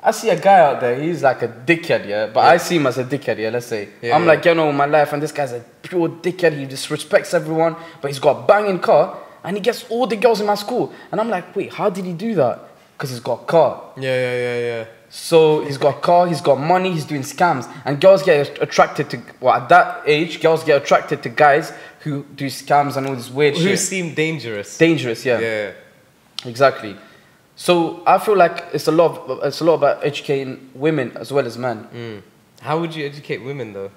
I see a guy out there. He's like a dickhead, but I see him as a dickhead, let's say. I'm like, getting on with my life, and this guy's a pure dickhead. He disrespects everyone, but he's got a banging car, and he gets all the girls in my school. And I'm like, wait, how did he do that? Because he's got a car. Yeah. So he's got a car, he's got money, he's doing scams. And girls get attracted to, at that age, girls get attracted to guys who do scams and all this weird shit. Who seem dangerous. Dangerous, yeah. Exactly. So I feel like it's a lot about educating women as well as men. How would you educate women though?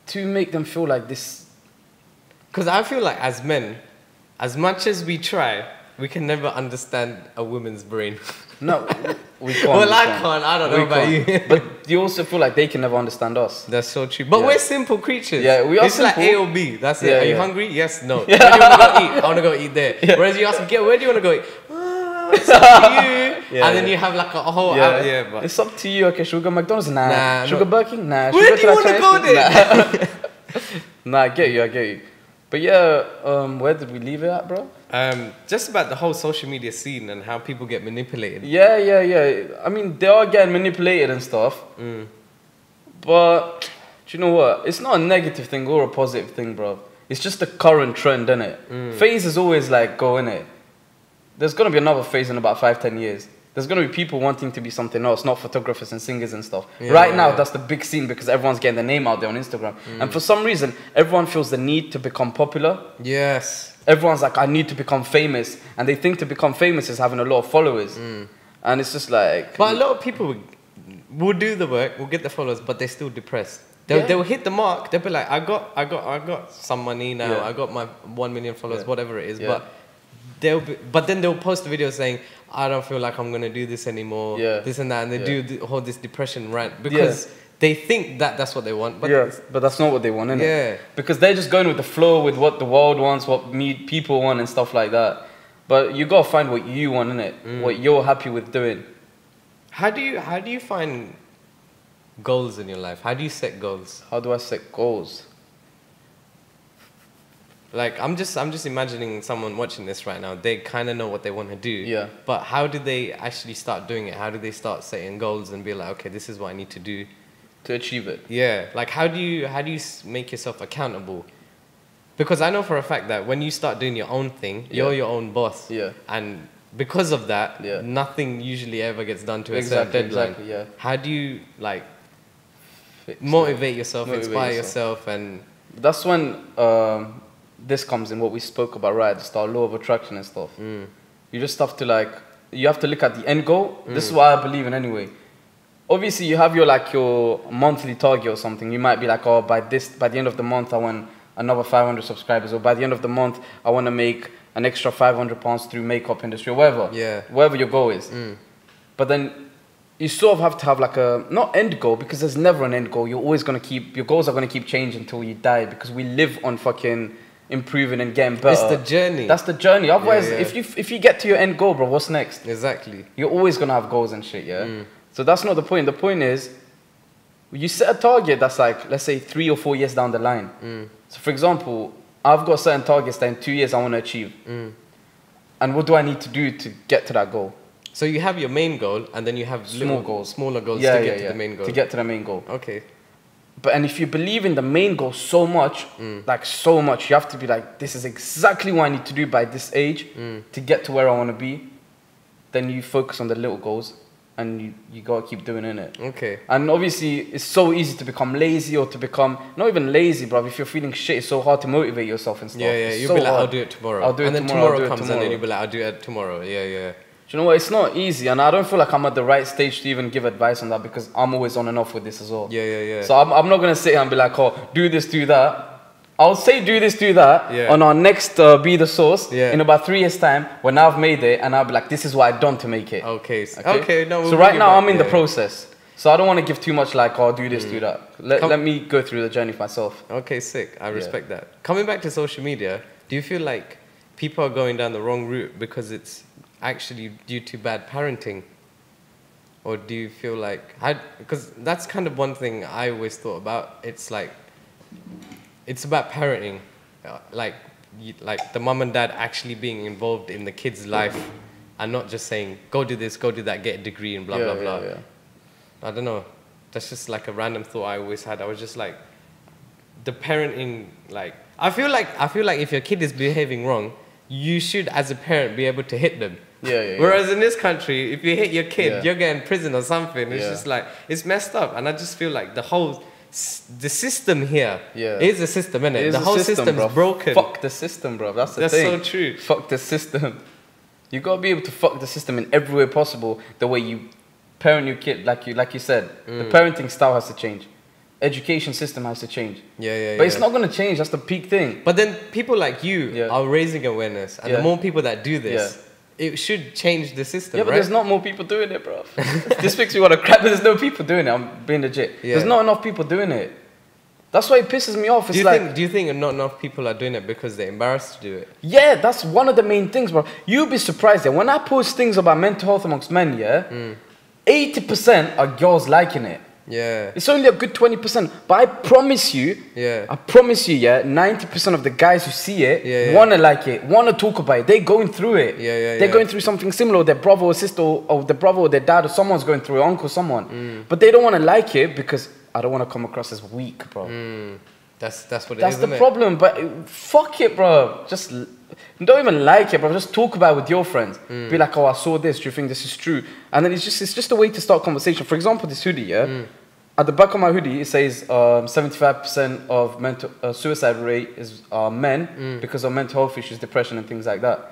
To make them feel like this. Because I feel like as men, as much as we try, we can never understand a woman's brain. No, we can't. Well, I can't. I don't know about you. But you also feel like they can never understand us. That's so true. But we're simple creatures. Yeah, we are it's simple. It's like A or B. That's it. Are you hungry? Yes, no. Where do you want to go eat? I want to go eat there. Whereas you ask them, where do you want to go eat? Oh, it's up to you. And then you have like a whole hour. But it's up to you. Okay, should we go McDonald's? Nah. Should we go Burger King? Nah. Where do you want to go then? Nah, I get you. But yeah, where did we leave it at, bro? Just about the whole social media scene and how people get manipulated. Yeah. I mean, they are getting manipulated and stuff. But, do you know what? It's not a negative thing or a positive thing, bro. It's just the current trend, innit? Phase is always like, go, innit? There's going to be another phase in about 5-10 years. There's going to be people wanting to be something else, not photographers and singers and stuff. Right now, that's the big scene because everyone's getting their name out there on Instagram. And for some reason, everyone feels the need to become popular. Yes. Everyone's like, I need to become famous. And they think to become famous is having a lot of followers. And it's just like... But a lot of people will do the work, will get the followers, but they're still depressed. They'll hit the mark. They'll be like, I got some money now. Yeah. I got my 1 million followers, Yeah. whatever it is. Yeah. But then they'll post a video saying, I don't feel like I'm gonna do this anymore. Yeah. This and that, and they do all this depression rant because they think that that's what they want. But but that's not what they want, innit? Yeah. Because they're just going with the flow, with what the world wants, what people want, and stuff like that. But you gotta find what you want, innit? What you're happy with doing. How do you find goals in your life? How do you set goals? How do I set goals? Like I'm just imagining someone watching this right now. They kind of know what they want to do. Yeah. But how do they actually start doing it? How do they start setting goals and be like, okay, this is what I need to do To achieve it. Yeah. Like how do you make yourself accountable? Because I know for a fact that when you start doing your own thing, you're your own boss. Yeah. And because of that, nothing usually ever gets done to a certain deadline. Exactly, yeah. How do you like motivate yourself, inspire yourself, and that's when this comes in, what we spoke about right at the start, law of attraction and stuff. You just have to you have to look at the end goal. This is what I believe in anyway. Obviously, you have your monthly target or something. You might be like, oh, by the end of the month, I want another 500 subscribers, or by the end of the month, I want to make an extra £500 through makeup industry, or whatever. Yeah. Whatever your goal is. But then you sort of have to have not end goal, because there's never an end goal. You're always going to your goals are going to keep changing until you die, because we live on fucking improving and getting better. It's the journey. That's the journey. Otherwise, if you get to your end goal, bro, what's next? Exactly. You're always going to have goals and shit, yeah? So that's not the point. The point is, you set a target that's let's say 3 or 4 years down the line. So for example, I've got certain targets that in 2 years I want to achieve. And what do I need to do to get to that goal? So you have your main goal, and then you have smaller goals to get to the main goal. To get to the main goal. Okay. And if you believe in the main goal so much, so much, you have to be like, this is exactly what I need to do by this age to get to where I want to be. Then you focus on the little goals, and you gotta keep doing it. Okay. And obviously, it's so easy to become lazy, or to become not even lazy, bro. If you're feeling shit, it's so hard to motivate yourself and stuff. Yeah, you'll be like, I'll do it tomorrow. I'll do it and then tomorrow comes, and then you'll be like, I'll do it tomorrow. Yeah. Do you know what? It's not easy, and I don't feel like I'm at the right stage to even give advice on that, because I'm always on and off with this as well. Yeah. So I'm not gonna sit here and be like, oh, do this, do that. I'll say do this, do that on our next Be The Source in about 3 years' time, when I've made it, and I'll be like, this is what I've done to make it. Okay. No. So right now I'm in the process, so I don't want to give too much oh, do this, do that. Let me go through the journey myself. Okay, sick. I respect that. Coming back to social media, do you feel like people are going down the wrong route because it's actually due to bad parenting? Or do you feel like, because that's kind of one thing I always thought about. It's it's about parenting, like the mum and dad actually being involved in the kid's life, and not just saying, go do this, go do that, get a degree, and blah, blah, blah. I don't know. That's just a random thought I always had. I was just like, the parenting, I feel like if your kid is behaving wrong, you should, as a parent, be able to hit them. Whereas in this country, if you hit your kid, you're getting prison or something. It's just it's messed up. And I just feel like the system here is a system, isn't it? The whole system's broken. Fuck the system, bro. That's the thing. That's so true. Fuck the system. You gotta be able to fuck the system in every way possible. The way you parent your kid, like you said, the parenting style has to change. Education system has to change. But it's not gonna change. That's the peak thing. But then people like you are raising awareness, and the more people that do this, it should change the system. But there's not more people doing it, bro. This makes me want to crap, but there's no people doing it. I'm being legit. There's not enough people doing it. That's why it pisses me off. Do you think not enough people are doing it because they're embarrassed to do it? Yeah, that's one of the main things, bro. You'll be surprised that when I post things about mental health amongst men, 80% are girls liking it. Yeah. It's only a good 20%. But I promise you, 90% of the guys who see it want to like it, want to talk about it. They're going through it. They're going through something similar. Their brother or sister, or their brother or their dad, or someone's going through it, uncle, someone. But they don't want to like it because I don't want to come across as weak, bro. That's what it is. That's the problem. But fuck it, bro. Just don't even like it, bro. Just talk about it with your friends. Be like, oh, I saw this. Do you think this is true? And then it's just a way to start conversation. For example, this hoodie, at the back of my hoodie, it says 75% of suicide rate is men because of mental health issues, depression, and things like that.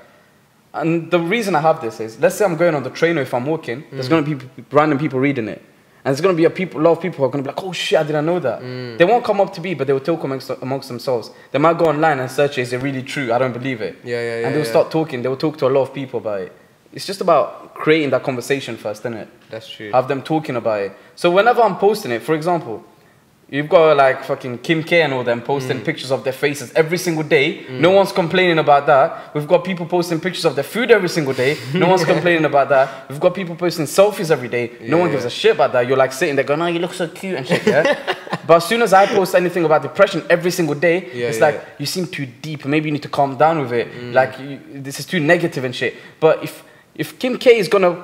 And the reason I have this is, let's say I'm going on the train, or if I'm walking, there's going to be random people reading it. And there's going to be a lot of people who are going to be like, oh shit, I didn't know that. They won't come up to me, but they will talk amongst themselves. They might go online and search, is it really true? I don't believe it. And they'll start talking. They will talk to a lot of people about it. It's just about creating that conversation first, isn't it? That's true. Have them talking about it. So whenever I'm posting it, for example, you've got like fucking Kim K and all them posting pictures of their faces every single day. No one's complaining about that. We've got people posting pictures of their food every single day. No one's complaining about that. We've got people posting selfies every day. No one gives a shit about that. You're like sitting there going, oh, you look so cute and shit, yeah? But as soon as I post anything about depression every single day, it's like, you seem too deep. Maybe you need to calm down with it. Like, this is too negative and shit. But if Kim K is gonna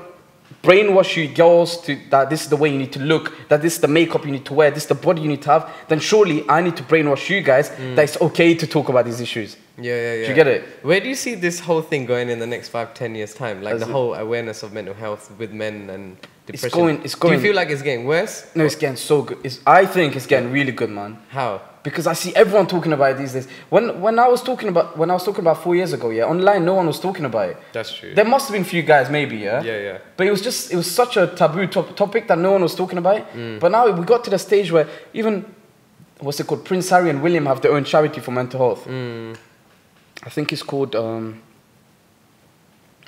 brainwash you girls to that this is the way you need to look, that this is the makeup you need to wear, this is the body you need to have, then surely I need to brainwash you guys that it's okay to talk about these issues. Do you get it? Where do you see this whole thing going in the next 5-10 years time? Like whole awareness of mental health with men and depression. It's going. Do you feel like it's getting worse? No, it's getting so good. I think it's getting really good, man. How? Because I see everyone talking about it these days. When I was talking about 4 years ago, online, no one was talking about it. That's true. There must have been a few guys, maybe, But it was such a taboo topic that no one was talking about it. But now we got to the stage where even, what's it called, Prince Harry and William have their own charity for mental health. I think it's called, I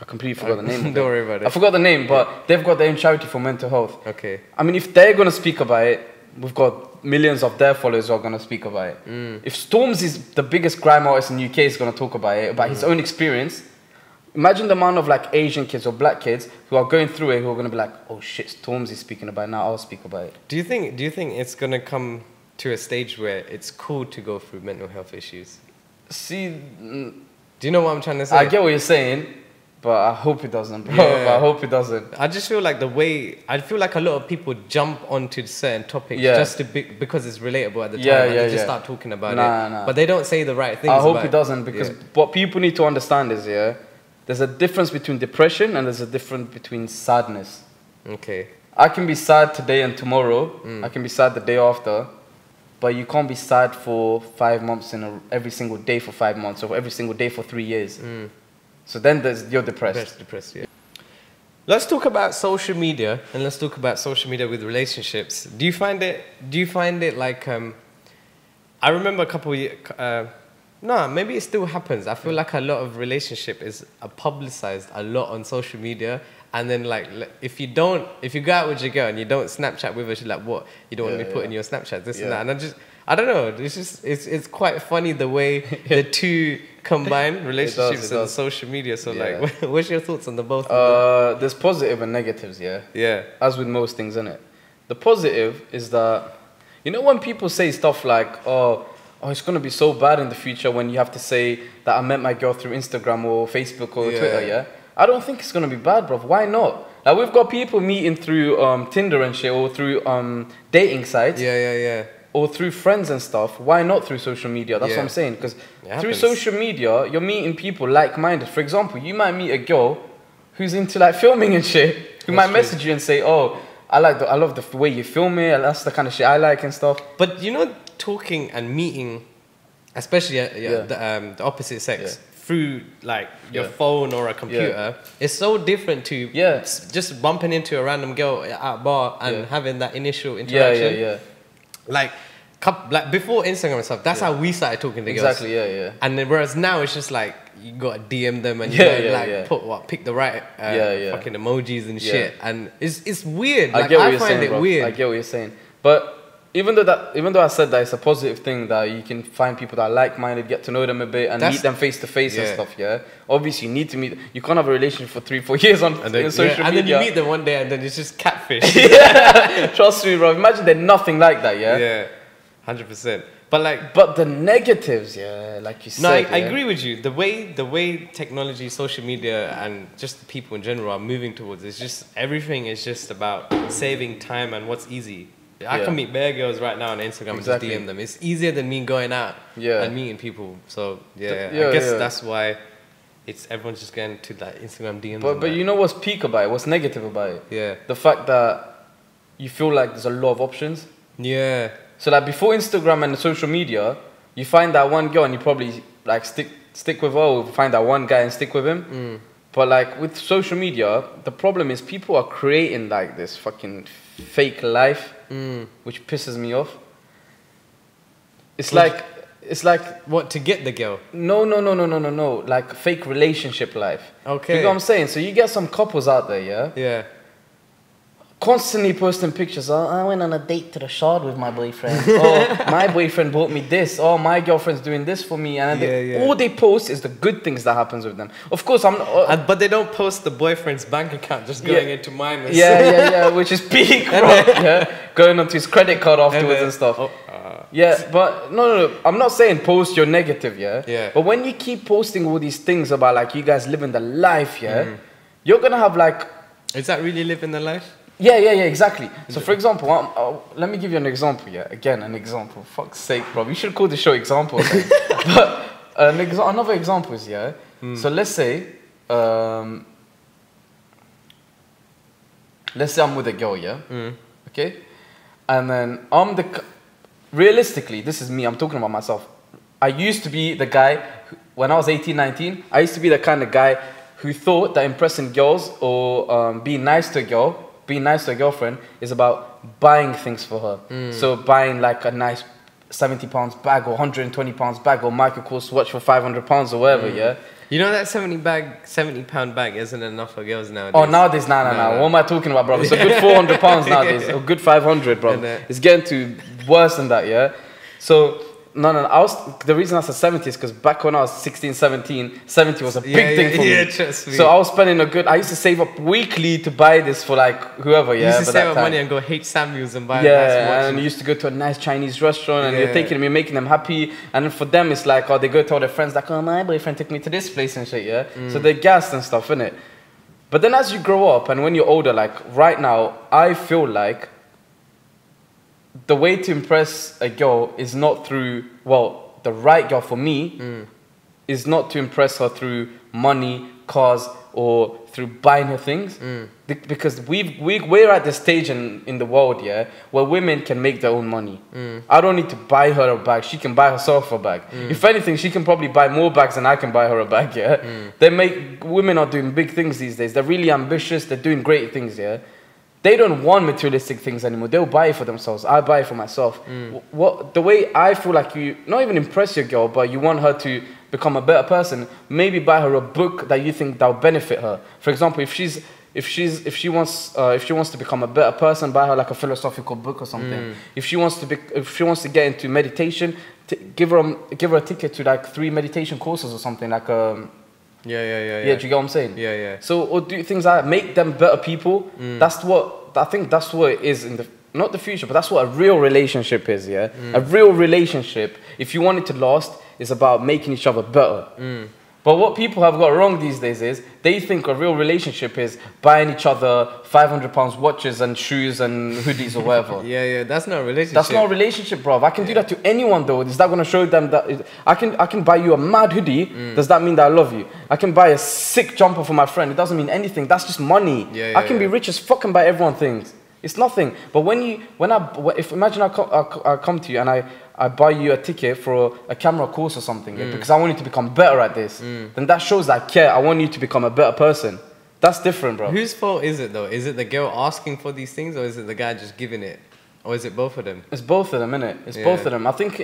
completely forgot the name. Don't worry about it. I forgot the name, but they've got their own charity for mental health. Okay. I mean, if they're going to speak about it, we've got millions of their followers who are going to speak about it. If Storms is the biggest grime artist in the UK is going to talk about it, about his own experience, imagine the amount of like Asian kids or black kids who are going through it who are going to be like, oh shit, Storms is speaking about it, now I'll speak about it. Do you think it's going to come to a stage where it's cool to go through mental health issues? See, do you know what I'm trying to say? I get what you're saying, but I hope it doesn't, bro. I hope it doesn't. I just feel like I feel like a lot of people jump onto certain topics just to because it's relatable at the time, and they just start talking about it. But they don't say the right things. I hope it doesn't, because what people need to understand is, there's a difference between depression and there's a difference between sadness. Okay. I can be sad today and tomorrow. I can be sad the day after. But you can't be sad for 5 months every single day for 5 months, or every single day for 3 years. So then you're depressed. Let's talk about social media, and let's talk about social media with relationships. Do you find it like, I remember a couple of years, no, maybe it still happens. I feel like a lot of relationship is publicized a lot on social media. And then like, if you go out with your girl and you don't Snapchat with her, she's like, what? You don't want to be putting your Snapchat, this and that. And I don't know, it's quite funny the way the two combine relationships and social media. So like, what's your thoughts on the both of them? There's positive and negatives, as with most things, innit? The positive is that, you know, when people say stuff like, oh, it's going to be so bad in the future when you have to say that I met my girl through Instagram or Facebook or Twitter, I don't think it's going to be bad, bro. Why not? Like, we've got people meeting through Tinder and shit, or through dating sites. Or through friends and stuff. Why not through social media? That's what I'm saying. Because through social media, you're meeting people like-minded. For example, you might meet a girl who's into like filming and shit, who might message you and say, oh, I love the way you film it, that's the kind of shit I like and stuff. But you know, talking and meeting, especially the opposite sex, through like your phone or a computer, it's so different to just bumping into a random girl at a bar and having that initial interaction. Like before Instagram and stuff, that's how we started talking to girls. Exactly, And then, whereas now it's just like you gotta DM them and you gotta pick the right fucking emojis and shit, and it's weird. Like, I find it weird. I get what you're saying, but even though I said that it's a positive thing that you can find people that are like-minded, get to know them a bit, and meet them face to face and stuff. Obviously, you need to meet. You can't have a relationship for 3-4 years on social media. And then you meet them one day, and then it's just catfish. Trust me, bro. Imagine they're nothing like that. 100%. But the negatives, like you said. No, I agree with you. The way technology, social media, and just the people in general are moving towards, it's just everything is just about saving time and what's easy. I can meet bare girls right now on Instagram and just DM them. It's easier than me going out and meeting people. So I guess that's why everyone's just going to like Instagram DMs. But you know what's peak about it? What's negative about it? The fact that you feel like there's a lot of options. So like before Instagram and social media, you find that one girl and you probably like stick with her, or find that one guy and stick with him. But like with social media, the problem is people are creating like this fucking fake life, which pisses me off. It's like what, to get the girl? No. Like fake relationship life. Okay. You know what I'm saying? So you get some couples out there, yeah? Yeah. Constantly posting pictures. Oh, I went on a date to the shard with my boyfriend. Oh, my boyfriend bought me this. Oh, my girlfriend's doing this for me. And all they post is the good things that happens with them. Of course, I'm not... but they don't post the boyfriend's bank account just going into minus. Yeah, which is peak, bro. Yeah, going onto his credit card afterwards and stuff. Yeah, but no. I'm not saying post your negative, yeah? But when you keep posting all these things about like you guys living the life, yeah? You're going to have like... Is that really living the life? Yeah, exactly. So, for example, let me give you an example, yeah? Again, an example. Fuck's sake, bro. We should call the show examples. But another example is, yeah? So, let's say I'm with a girl, yeah? Okay? And then realistically, this is me, I'm talking about myself. I used to be the guy, when I was 18, 19, I used to be the kind of guy who thought that impressing girls or being nice to a girlfriend is about buying things for her. So buying like a nice £70 bag or £120 bag or Michael Kors watch for £500 or whatever, yeah? You know that £70 bag isn't enough for girls nowadays. Oh, nowadays, no. What am I talking about, bro? It's a good £400 nowadays, a good 500, bro. It's getting to worse than that, yeah? So... No. The reason I said 70 is because back when I was 16, 17, 70 was a big thing for me. Yeah, trust me. So I was spending I used to save up weekly to buy this for like whoever, yeah. You used to save up money and go H. Samuels and buy a nice watch. And you used to go to a nice Chinese restaurant and you're making them happy. And for them, it's like, they go to all their friends like, oh, my boyfriend took me to this place and shit, yeah. So they're gassed and stuff, innit? But then as you grow up and when you're older, like right now, I feel like the way to impress a girl is not through, the right girl for me is not to impress her through money, cars, or through buying her things. Because we're at this stage in the world, yeah, where women can make their own money. I don't need to buy her a bag. She can buy herself a bag. If anything, she can probably buy more bags than I can buy her a bag, yeah. Women are doing big things these days. They're really ambitious. They're doing great things, yeah. They don't want materialistic things anymore. They'll buy it for themselves. I buy it for myself. The way I feel like you not even impress your girl, but you want her to become a better person, maybe buy her a book that you think that will benefit her. For example, if she wants to become a better person, buy her like a philosophical book or something. If she wants to get into meditation, give her a ticket to like 3 meditation courses or something like Yeah, do you get what I'm saying? Yeah. So, or do things like that, make them better people. I think that's what it is in not the future, but that's what a real relationship is, yeah? A real relationship, if you want it to last, is about making each other better. But what people have got wrong these days is they think a real relationship is buying each other £500 watches and shoes and hoodies or whatever. Yeah, that's not a relationship. That's not a relationship, bro. I can do that to anyone though. Is that going to show them that I can buy you a mad hoodie? Does that mean that I love you? I can buy a sick jumper for my friend. It doesn't mean anything. That's just money. I can be rich as fuck and buy everyone things. It's nothing. But imagine I come to you and I buy you a ticket for a camera course or something because I want you to become better at this. Then that shows that I care. I want you to become a better person. That's different, bro. Whose fault is it though? Is it the girl asking for these things or is it the guy just giving it? Or is it both of them? It's both of them, innit? It's both of them. I think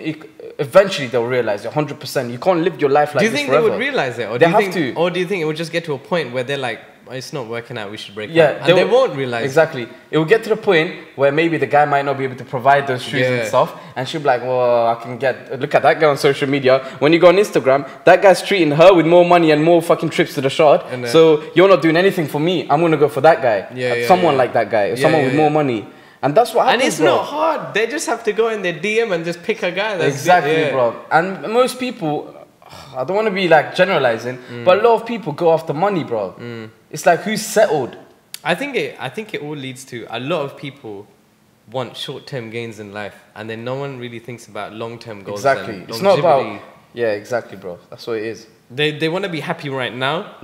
eventually they'll realize it 100%. You can't live your life like this forever. Do you think they would realize it? Or do you think it would just get to a point where they're like, it's not working out, we should break up? And they won't realize. Exactly. It will get to the point where maybe the guy might not be able to provide those shoes and stuff. And she'll be like, well, I can look at that guy on social media. When you go on Instagram, that guy's treating her with more money and more fucking trips to the shard. So you're not doing anything for me. I'm going to go for that guy. Someone like that guy. Someone with more money. And that's what happens, and it's not hard. They just have to go in their DM and just pick a guy. Exactly, bro. And most people, I don't want to be like generalizing, but a lot of people go after money, bro. It's like, who's settled? I think it all leads to a lot of people want short-term gains in life, and then no one really thinks about long-term goals. Exactly. And it's not about. Yeah, exactly, bro. That's what it is. They want to be happy right now.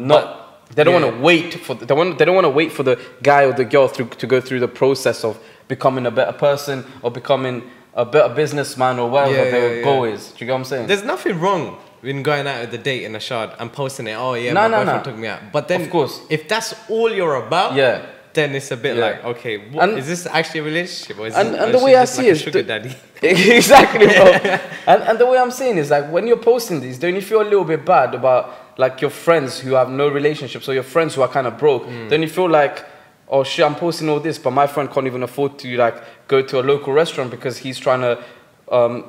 They don't want to wait for. They don't want to wait for the guy or the girl to go through the process of becoming a better person or becoming a better businessman or whatever their goal is. Do you get what I'm saying? There's nothing wrong when going out with the date in a shot and posting it. Oh yeah, No, my no, boyfriend no. took me out. But then, Of course. if that's all you're about, Yeah. then it's a bit Yeah. like, okay, what, And- is this actually a relationship? Or is And, this, and or the is way she I just see like a it, sugar daddy. exactly, bro. And the way I'm saying is like when you're posting these, don't you feel a little bit bad about like your friends who have no relationships or your friends who are kind of broke? Don't you feel like, oh shit, I'm posting all this, but my friend can't even afford to like go to a local restaurant because he's trying to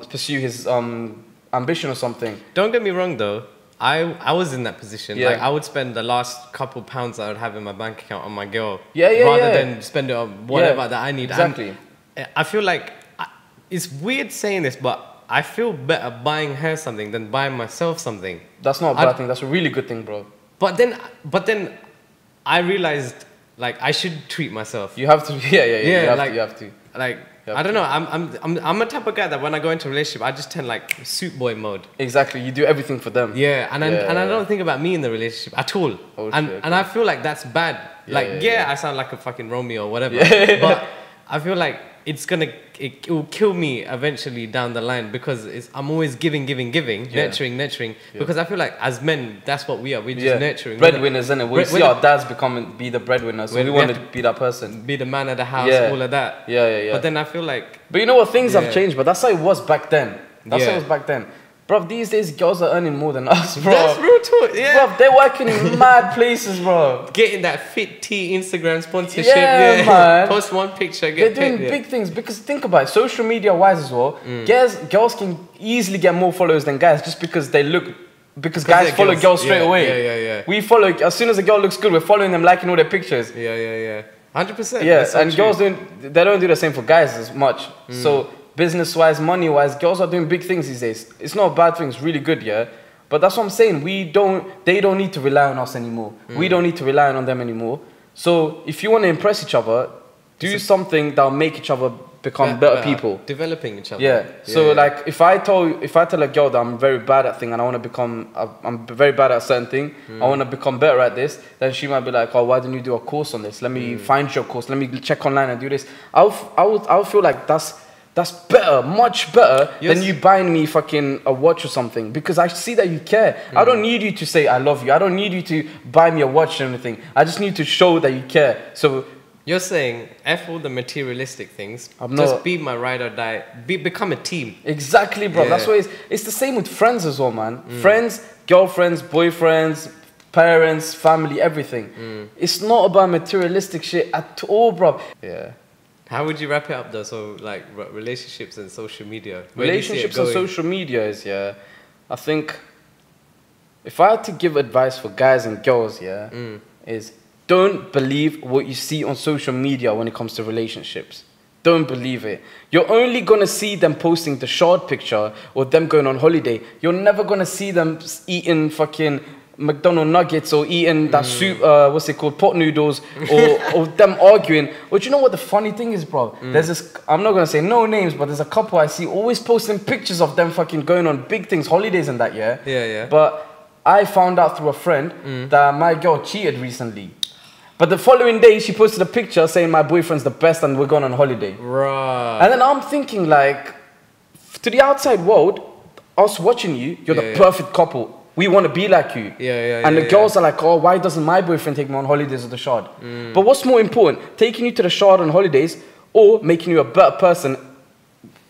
pursue his ambition or something? Don't get me wrong though. I was in that position. Yeah. Like I would spend the last couple pounds I would have in my bank account on my girl, Yeah, yeah, rather yeah. than spend it on whatever Yeah, that I need. exactly. And I feel like it's weird saying this, but I feel better buying her something than buying myself something. That's not a bad thing. That's a really good thing, bro. But then I realized like I should treat myself. You have to. Yeah, yeah, yeah. You have to. Like You have I don't know. I'm a type of guy that when I go into a relationship, I just tend like suit boy mode. Exactly. You do everything for them. Yeah, and I Yeah. don't think about me in the relationship at all. Oh, and shit, and I feel like that's bad. Like yeah. I sound like a fucking Romeo or whatever. Yeah. But I feel like it will kill me eventually down the line because I'm always giving, nurturing. Yeah. Because I feel like as men, that's what we are. We're just nurturing. Breadwinners, isn't it? We see our dads be the breadwinners, so we want to be that person. Be the man of the house, Yeah. all of that. Yeah. But then I feel like But you know what? Things Yeah. have changed, but that's how it was back then. That's how Yeah. it was back then. Bro, these days girls are earning more than us, bro. that's real talk. Yeah. Bro, they're working in mad places, bro. Getting that fit tea Instagram sponsorship. Yeah, man. Post one picture, They're get doing paid. Yeah. big things because think about it, social media wise as well. Girls can easily get more followers than guys just because they look. Because guys they're follow girls. girls straight Yeah, away. yeah. We follow as soon as a girl looks good, we're following them, liking all their pictures. Yeah. 100%. Yeah, That's so and true. girls don't do the same for guys as much. So business-wise, money-wise, girls are doing big things these days. It's not a bad thing, it's really good, yeah. But that's what I'm saying. They don't need to rely on us anymore. We don't need to rely on them anymore. So if you want to impress each other, do something that'll make each other become better people. Developing each other. Yeah. So like if I tell a girl that I'm very bad at thing and I want to become I'm very bad at a certain thing, I want to become better at this, then she might be like, oh, why didn't you do a course on this? Let me find your course. Let me check online and do this. I'll feel like that's better, much better than you buying me fucking a watch or something, because I see that you care. I don't need you to say I love you. I don't need you to buy me a watch or anything. I just need to show that you care. So you're saying F all the materialistic things. I'm just not- be my ride or die. Become a team. exactly, bro. Yeah. That's why it's the same with friends as well, man. Friends, girlfriends, boyfriends, parents, family, everything. It's not about materialistic shit at all, bro. Yeah. How would you wrap it up though? So like relationships and social media. Where do you see it Relationships and going? social media is, yeah. I think if I had to give advice for guys and girls, yeah, is don't believe what you see on social media when it comes to relationships. Don't believe it. You're only going to see them posting the short picture or them going on holiday. You're never going to see them eating fucking McDonald's nuggets or eating that soup, what's it called, pot noodles, or them arguing. But you know what the funny thing is, bro? There's this, I'm not going to say no names, but there's a couple I see always posting pictures of them fucking going on big things, holidays and that, yeah? Yeah. But I found out through a friend that my girl cheated recently. But the following day, she posted a picture saying my boyfriend's the best and we're going on holiday. Right. And then I'm thinking like, to the outside world, us watching you, you're the perfect couple. We want to be like you. And the girls are like, oh, why doesn't my boyfriend take me on holidays at the Shard? But what's more important, taking you to the Shard on holidays or making you a better person?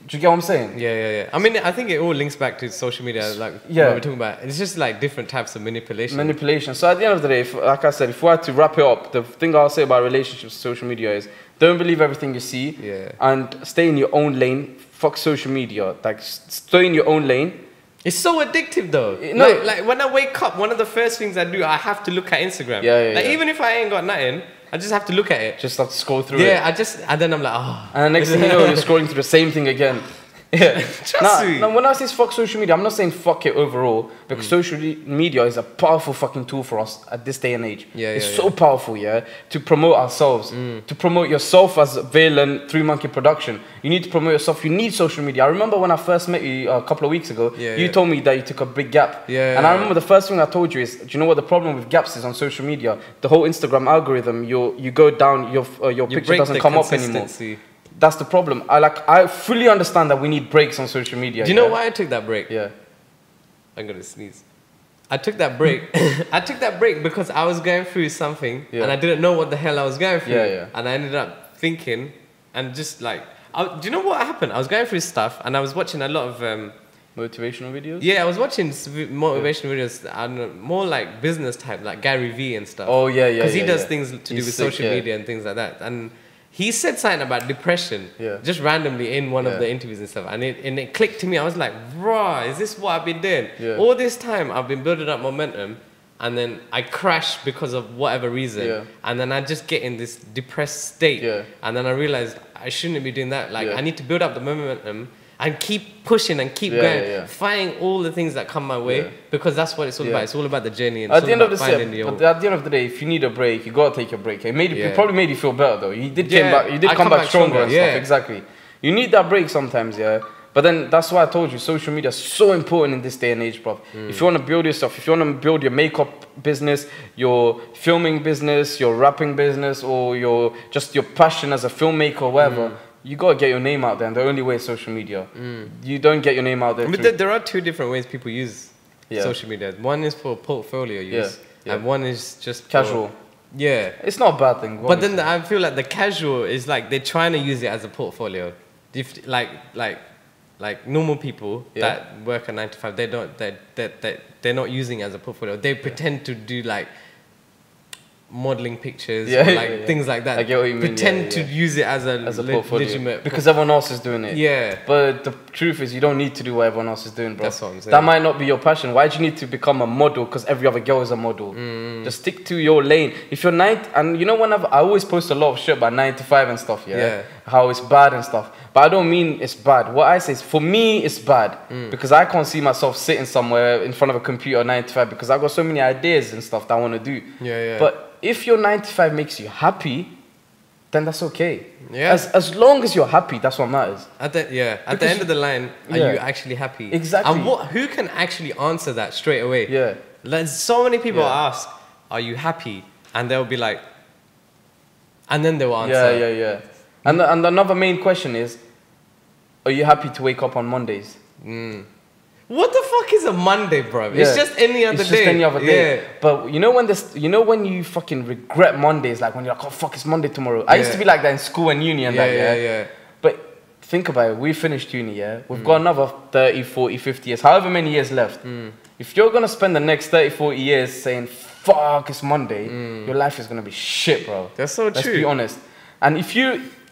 Do you get what I'm saying? Yeah. I mean, I think it all links back to social media, like what we're talking about. It's just like different types of manipulation. Manipulation. So at the end of the day, like I said, if we had to wrap it up, the thing I'll say about relationships, social media is don't believe everything you see, and stay in your own lane. Fuck social media. Like stay in your own lane. It's so addictive though. No. Like when I wake up, one of the first things I do, I have to look at Instagram. Like even if I ain't got nothing, I just have to look at it. Just have to scroll through it. And then I'm like, oh. And the next thing you know, you're scrolling through the same thing again. Yeah. Trust me. Now, when I say fuck social media, I'm not saying fuck it overall, because social media is a powerful fucking tool for us at this day and age. It's so powerful, to promote ourselves, to promote yourself as Velan 3 Monkey Production. You need to promote yourself. You need social media. I remember when I first met you a couple of weeks ago, you told me that you took a big gap. And I remember the first thing I told you is, do you know what the problem with gaps is on social media? The whole Instagram algorithm, you go down, your picture doesn't come up anymore. That's the problem. I fully understand that we need breaks on social media. Do you know why I took that break? Yeah. I'm gonna sneeze. I took that break. I took that break because I was going through something and I didn't know what the hell I was going through. And I ended up thinking and just like, do you know what happened? I was going through stuff and I was watching a lot of motivational videos. Yeah, I was watching motivational videos and more like business type, like Gary V and stuff. Oh yeah, yeah. Because he does things to do with social media and things like that. And he said something about depression, just randomly in one of the interviews and stuff, and it clicked to me. I was like, "Bruh, is this what I've been doing? All this time I've been building up momentum, and then I crash because of whatever reason, and then I just get in this depressed state, and then I realized I shouldn't be doing that. Like I need to build up the momentum and keep pushing and keep going, fighting all the things that come my way, because that's what it's all about. It's all about the journey. And at the end of the day, but at the end of the day, if you need a break, you gotta take your break. It probably made you feel better though. You did come back stronger and stuff. Exactly. You need that break sometimes, But then that's why I told you, social media is so important in this day and age, bro. If you want to build yourself, if you want to build your makeup business, your filming business, your rapping business, or your passion as a filmmaker or whatever, you gotta get your name out there, and the only way is social media. You don't get your name out there. But there are two different ways people use social media. One is for portfolio use, and one is just casual. It's not a bad thing. But then I feel like the casual is like they're trying to use it as a portfolio. Like normal people that work a 9 to 5, they're not using it as a portfolio. They pretend to do like modeling pictures, things like that. I get what you mean. Pretend to use it as a portfolio, legitimate because everyone else is doing it. But the truth is, you don't need to do what everyone else is doing, bro. That's what I'm saying. That might not be your passion. Why do you need to become a model? Because every other girl is a model. Just stick to your lane. If you're and you know, I always post a lot of shit about 9 to 5 and stuff. How it's bad and stuff. But I don't mean it's bad. What I say is, for me, it's bad because I can't see myself sitting somewhere in front of a computer 9 to 5 because I've got so many ideas and stuff that I want to do. But if your 9 to 5 makes you happy, then that's okay. As long as you're happy, that's what matters. At the end of the line, are you actually happy? Exactly. And who can actually answer that straight away? There's so many people ask, "Are you happy?" And they'll be like, and then they'll answer. And another main question is, are you happy to wake up on Mondays? What the fuck is a Monday, bro? It's just any other day. It's just any other day. But you know when you fucking regret Mondays, like when you're like, oh fuck, it's Monday tomorrow. I used to be like that in school and uni and But think about it. We finished uni, We've got another 30, 40, 50 years, however many years left. If you're gonna spend the next 30, 40 years saying, fuck, it's Monday, your life is gonna be shit, bro. That's so true. Let's be honest. And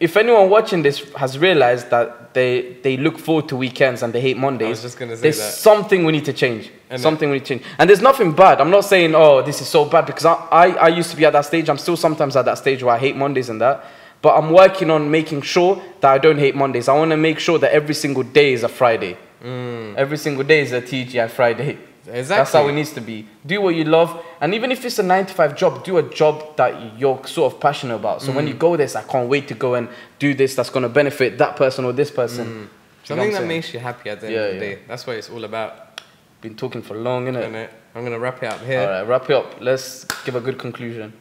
if anyone watching this has realized that they look forward to weekends and they hate Mondays, I was just gonna say there's something we need to change. Something we need to change. And there's nothing bad. I'm not saying, oh, this is so bad, because I used to be at that stage. I'm still sometimes at that stage where I hate Mondays and that. But I'm working on making sure that I don't hate Mondays. I want to make sure that every single day is a Friday. Every single day is a TGI Friday. Exactly. That's how it needs to be. Do what you love, and even if it's a 9 to 5 job, do a job that you're sort of passionate about. So when you go there, I can't wait to go and do this that's going to benefit that person or this person. Something that makes you happy at the end of the day. That's what it's all about. Been talking for long, innit? I'm going to wrap it up here. All right, wrap it up. Let's give a good conclusion.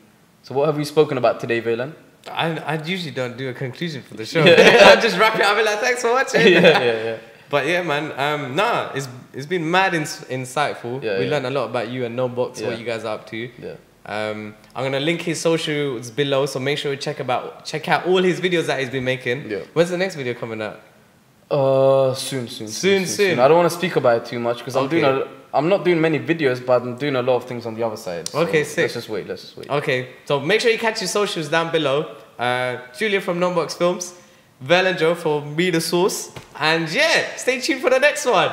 So what have we spoken about today, Velan? I usually don't do a conclusion for the show. I just wrap it up and like, thanks for watching. But yeah, man, it's been mad insightful. We learned a lot about you and No Box, what you guys are up to. I'm gonna link his socials below, so make sure you check out all his videos that he's been making. When's the next video coming out? Soon. I don't want to speak about it too much because I'm not doing many videos, but I'm doing a lot of things on the other side. So sick. Let's just wait. Okay, so make sure you catch his socials down below. Julian from No Box Films. Velan Joe for Be The Source. And yeah, stay tuned for the next one.